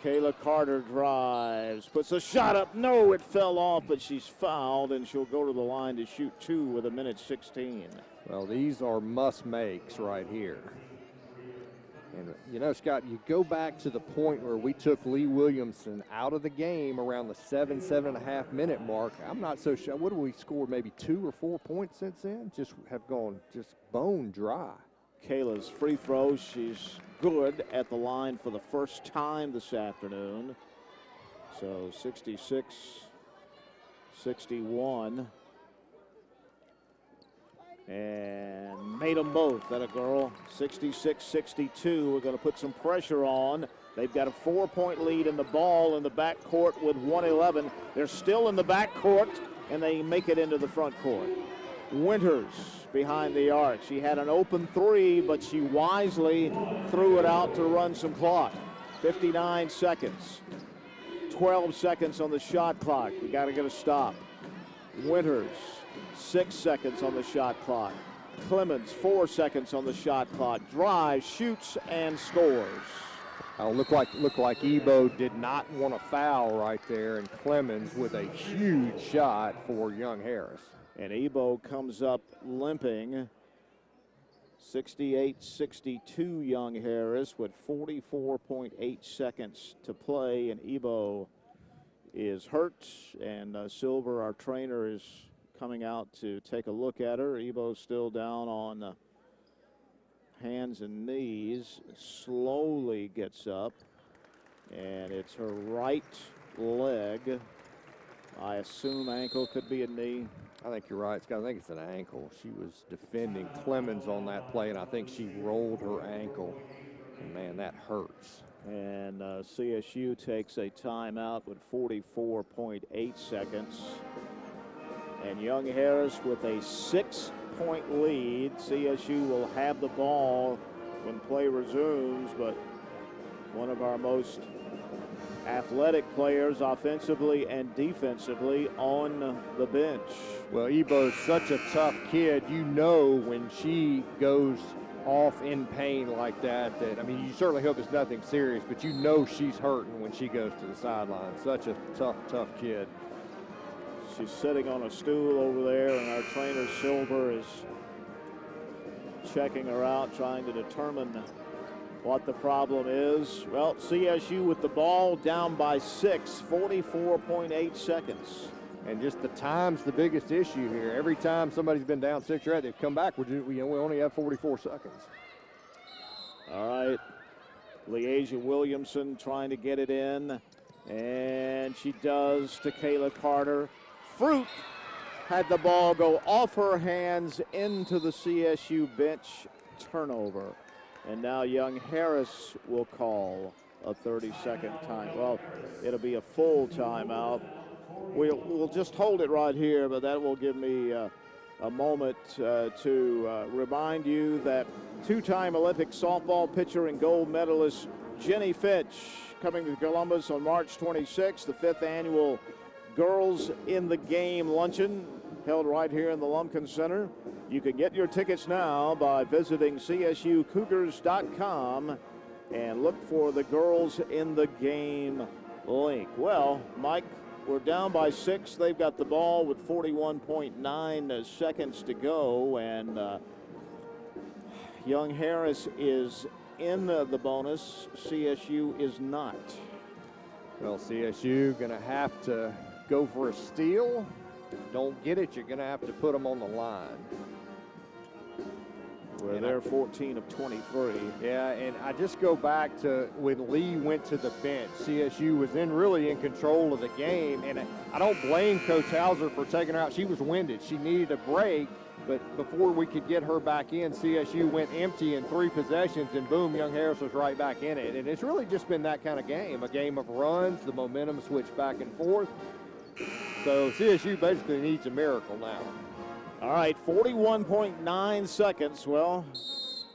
Kayla Carter drives, puts a shot up. No, it fell off, but she's fouled, and she'll go to the line to shoot 2 with 1:16. Well, these are must-makes right here. And, you know, Scott, you go back to the point where we took Lee Williamson out of the game around the 7.5 minute mark. I'm not so sure. What have we scored, maybe 2 or 4 points since then? Just have gone just bone dry. Kayla's free throws, she's good at the line for the first time this afternoon. So 66-61. And made them both. That a girl. 66-62. We're going to put some pressure on. They've got a 4-point lead in the ball in the backcourt with 1:11. They're still in the backcourt, and they make it into the front court. Winters behind the arc. She had an open 3, but she wisely threw it out to run some clock. 59 seconds. 12 seconds on the shot clock. We got to get a stop. Winters, 6 seconds on the shot clock. Clemens, 4 seconds on the shot clock. Drives, shoots, and scores. Look like Ebo did not want to foul right there, and Clemens with a huge shot for Young Harris. And Ebo comes up limping. 68-62 Young Harris with 44.8 seconds to play. And Ebo is hurt. And Silver, our trainer, is coming out to take a look at her. Ebo's still down on hands and knees. Slowly gets up. And it's her right leg. I assume ankle, could be a knee. I think you're right, Scott. I think it's an ankle. She was defending Clemens on that play, and I think she rolled her ankle. And, man, that hurts. And CSU takes a timeout with 44.8 seconds. And Young Harris with a 6-point lead. CSU will have the ball when play resumes, but one of our most athletic players offensively and defensively on the bench. Well, Ebo's such a tough kid. You know when she goes off in pain like that, I mean, you certainly hope it's nothing serious, but you know she's hurting when she goes to the sideline. Such a tough kid. She's sitting on a stool over there, and our trainer Silver is checking her out, trying to determine what the problem is. Well, CSU with the ball down by 6, 44.8 seconds. And just the time's the biggest issue here. Every time somebody's been down 6 or 8, they've come back. We only have 44 seconds. All right. Leasia Williamson trying to get it in. And she does to Kayla Carter. Fruit had the ball go off her hands into the CSU bench. Turnover. And now Young Harris will call a 30-second time. Well, it'll be a full timeout. We'll just hold it right here, but that will give me a moment to remind you that two-time Olympic softball pitcher and gold medalist Jenny Fitch coming to Columbus on March 26th, the 5th annual Girls in the Game luncheon held right here in the Lumpkin Center. You can get your tickets now by visiting CSUCougars.com and look for the Girls in the Game link. Well, Mike, we're down by 6. They've got the ball with 41.9 seconds to go, and Young Harris is in the bonus. CSU is not. Well, CSU going to have to go for a steal. Don't get it, you're going to have to put them on the line. Where they're 14 of 23. Yeah, and I just go back to when Lee went to the bench. CSU was then really in control of the game, and I don't blame Coach Hauser for taking her out. She was winded. She needed a break, but before we could get her back in, CSU went empty in 3 possessions, and boom, Young Harris was right back in it. And it's really just been that kind of game, a game of runs, the momentum switched back and forth. So CSU basically needs a miracle now. All right, 41.9 seconds. Well,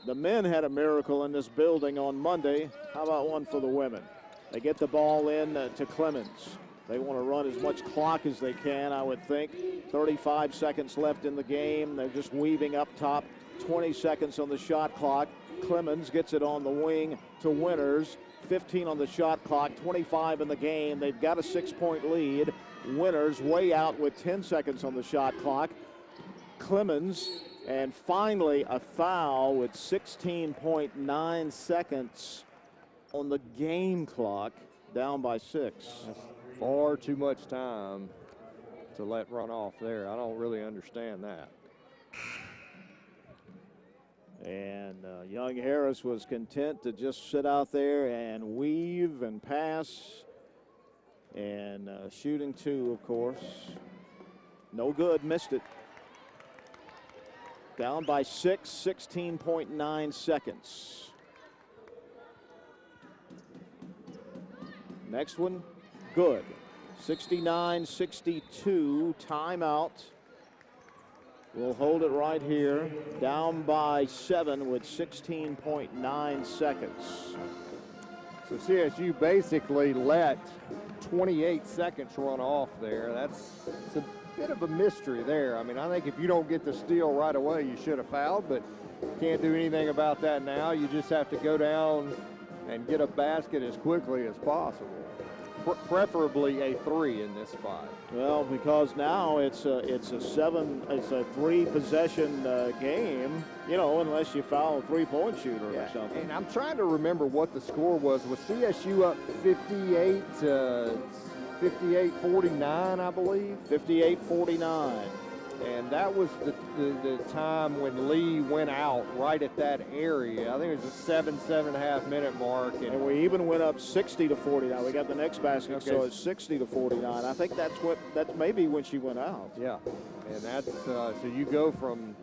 the men had a miracle in this building on Monday. How about one for the women? They get the ball in to Clemens. They want to run as much clock as they can, I would think. 35 seconds left in the game. They're just weaving up top. 20 seconds on the shot clock. Clemens gets it on the wing to Winters. 15 on the shot clock, 25 in the game. They've got a 6-point lead. Winters way out with 10 seconds on the shot clock. Clemens, and finally a foul with 16.9 seconds on the game clock, down by 6. That's far too much time to let run off there. I don't really understand that. And Young Harris was content to just sit out there and weave and pass. And shooting 2, of course. No good, missed it. Down by 6, 16.9 seconds. Next one, good. 69-62, timeout. We'll hold it right here. Down by 7 with 16.9 seconds. So CSU basically let 28 seconds run off there. It's a bit of a mystery there. I mean, I think if you don't get the steal right away, you should have fouled, but can't do anything about that now. You just have to go down and get a basket as quickly as possible. Preferably a 3 in this spot. Well, because now it's a 3-possession game, you know, unless you foul a 3-point shooter or something. And I'm trying to remember what the score was. Was CSU up 58-49, I believe? 58-49. And that was the time when Lee went out right at that area. I think it was a 7.5 minute mark. And we even went up 60-49. We got the next basket, okay. So it's 60-49. I think that's maybe when she went out. Yeah, and that's so you go from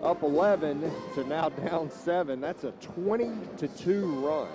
up 11 to now down 7. That's a 20-2 run.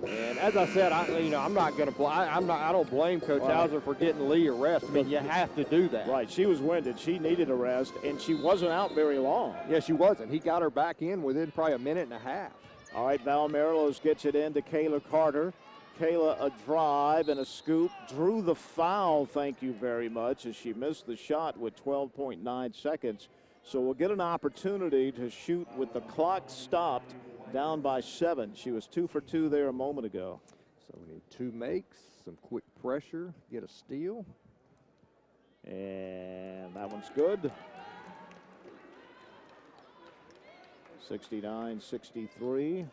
And as I said, I'm not going to. I don't blame Coach Hauser for getting Lee a rest. I mean, you have to do that. Right. She was winded. She needed a rest, and she wasn't out very long. Yeah, she wasn't. He got her back in within probably a minute and a half. All right, Val Marilos gets it in to Kayla Carter. Kayla a drive and a scoop. Drew the foul, thank you very much, as she missed the shot with 12.9 seconds. So we'll get an opportunity to shoot with the clock stopped. Down by 7. She was 2 for 2 there a moment ago. So we need 2 makes, some quick pressure, get a steal. And that one's good. 69-63.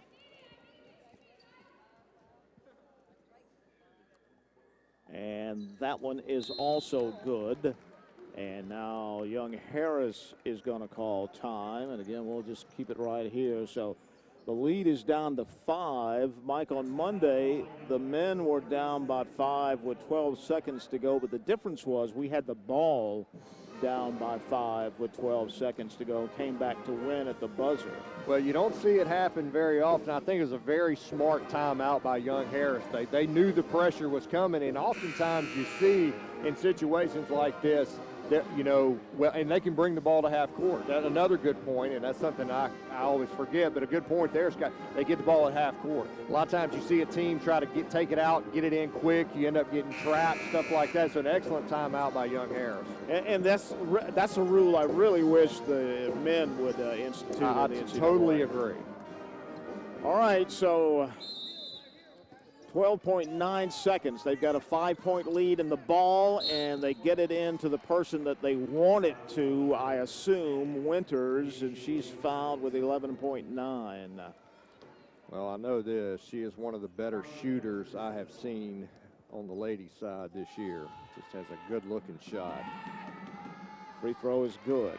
And that one is also good. And now Young Harris is going to call time. And again, we'll just keep it right here. So the lead is down to 5. Mike, on Monday, the men were down by 5 with 12 seconds to go, but the difference was we had the ball down by 5 with 12 seconds to go, came back to win at the buzzer. Well, you don't see it happen very often. I think it was a very smart timeout by Young Harris. They knew the pressure was coming, and oftentimes you see in situations like this, well, and they can bring the ball to half court. That's another good point, and that's something I always forget. But a good point there, Scott. They get the ball at half court. A lot of times you see a team try to take it out, get it in quick. You end up getting trapped, stuff like that. So an excellent timeout by Young Harris. And that's a rule I really wish the men would institute. I totally agree. All right, so 12.9 seconds. They've got a 5-point lead in the ball, and they get it into the person that they want it to, I assume, Winters, and she's fouled with 11.9. Well, I know this. She is one of the better shooters I have seen on the ladies' side this year. Just has a good-looking shot. Free throw is good.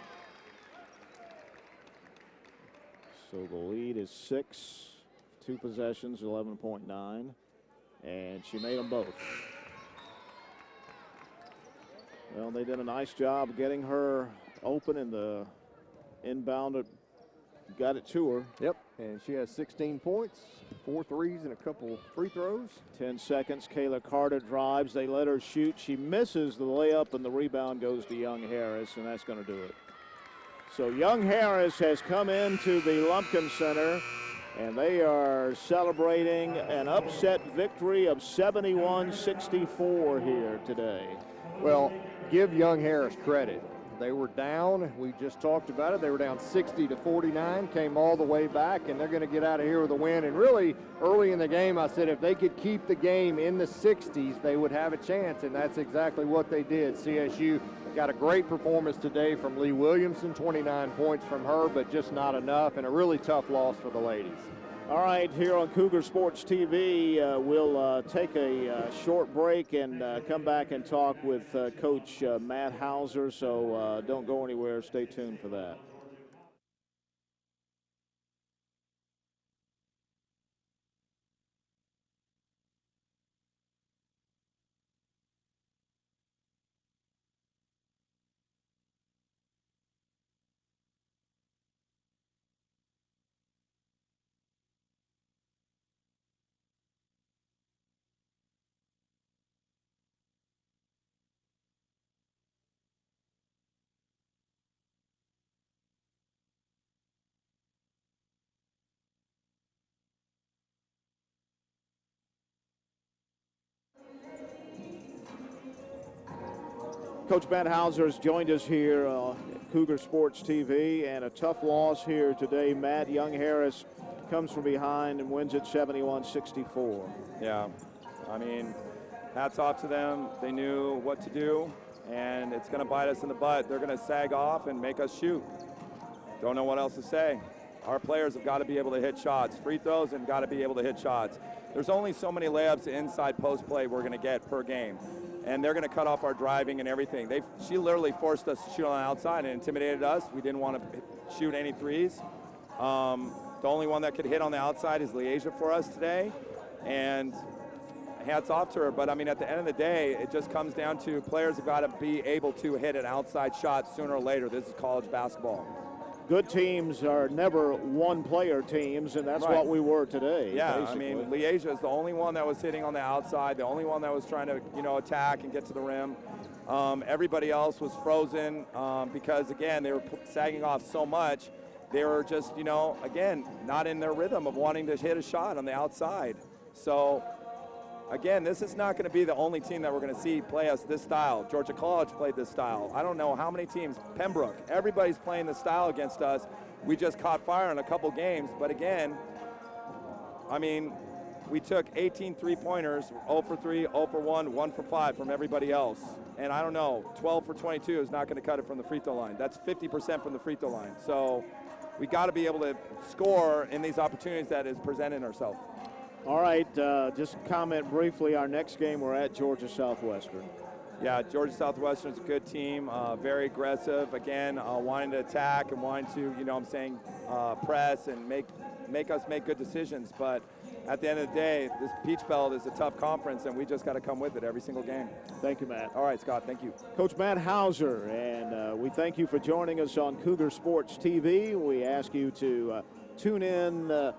So the lead is 6, 2 possessions, 11.9. And she made them both. Well, they did a nice job getting her open, and the inbound got it to her. Yep, and she has 16 points, 4 threes, and a couple free throws. 10 seconds. Kayla Carter drives. They let her shoot. She misses the layup, and the rebound goes to Young Harris, and that's going to do it. So Young Harris has come into the Lumpkin Center, and they are celebrating an upset victory of 71-64 here today. Well, give Young Harris credit. They were down. We just talked about it. They were down 60-49, came all the way back, and they're going to get out of here with a win. And really, early in the game, I said if they could keep the game in the 60s, they would have a chance, and that's exactly what they did. CSU got a great performance today from Lee Williamson, 29 points from her, but just not enough, and a really tough loss for the ladies. All right, here on Cougar Sports TV, we'll take a short break and come back and talk with Coach Matt Hauser, so don't go anywhere. Stay tuned for that. Coach Matt Hauser has joined us here at Cougar Sports TV, and a tough loss here today. Matt, Young Harris comes from behind and wins it 71-64. Yeah, I mean, hats off to them. They knew what to do, and it's going to bite us in the butt. They're going to sag off and make us shoot. Don't know what else to say. Our players have got to be able to hit shots, free throws, and got to be able to hit shots. There's only so many layups inside post play we're going to get per game. And they're going to cut off our driving and everything. She literally forced us to shoot on the outside and intimidated us. We didn't want to shoot any threes. The only one that could hit on the outside is Leasia for us today. And hats off to her. But, I mean, at the end of the day, it just comes down to players have got to be able to hit an outside shot sooner or later. This is college basketball. Good teams are never one-player teams, and that's right. What we were today. Yeah, basically. I mean, Leasia is the only one that was hitting on the outside, the only one that was trying to, attack and get to the rim. Everybody else was frozen because, again, they were sagging off so much. They were just, again, not in their rhythm of wanting to hit a shot on the outside. So, again, this is not going to be the only team that we're going to see play us this style. Georgia College played this style. I don't know how many teams. Pembroke, everybody's playing this style against us. We just caught fire in a couple games. But again, I mean, we took 18 three-pointers, 0 for 3, 0 for 1, 1 for 5 from everybody else. And I don't know, 12 for 22 is not going to cut it from the free throw line. That's 50% from the free throw line. So we got to be able to score in these opportunities that is presenting ourselves. All right, just comment briefly. Our next game, we're at Georgia Southwestern. Yeah, Georgia Southwestern is a good team, very aggressive. Again, wanting to attack and wanting to, press and make us make good decisions. But at the end of the day, this Peach Belt is a tough conference, and we just got to come with it every single game. Thank you, Matt. All right, Scott, thank you. Coach Matt Hauser, and we thank you for joining us on Cougar Sports TV. We ask you to tune in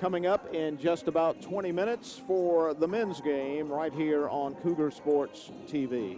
coming up in just about 20 minutes for the men's game right here on Cougar Sports TV.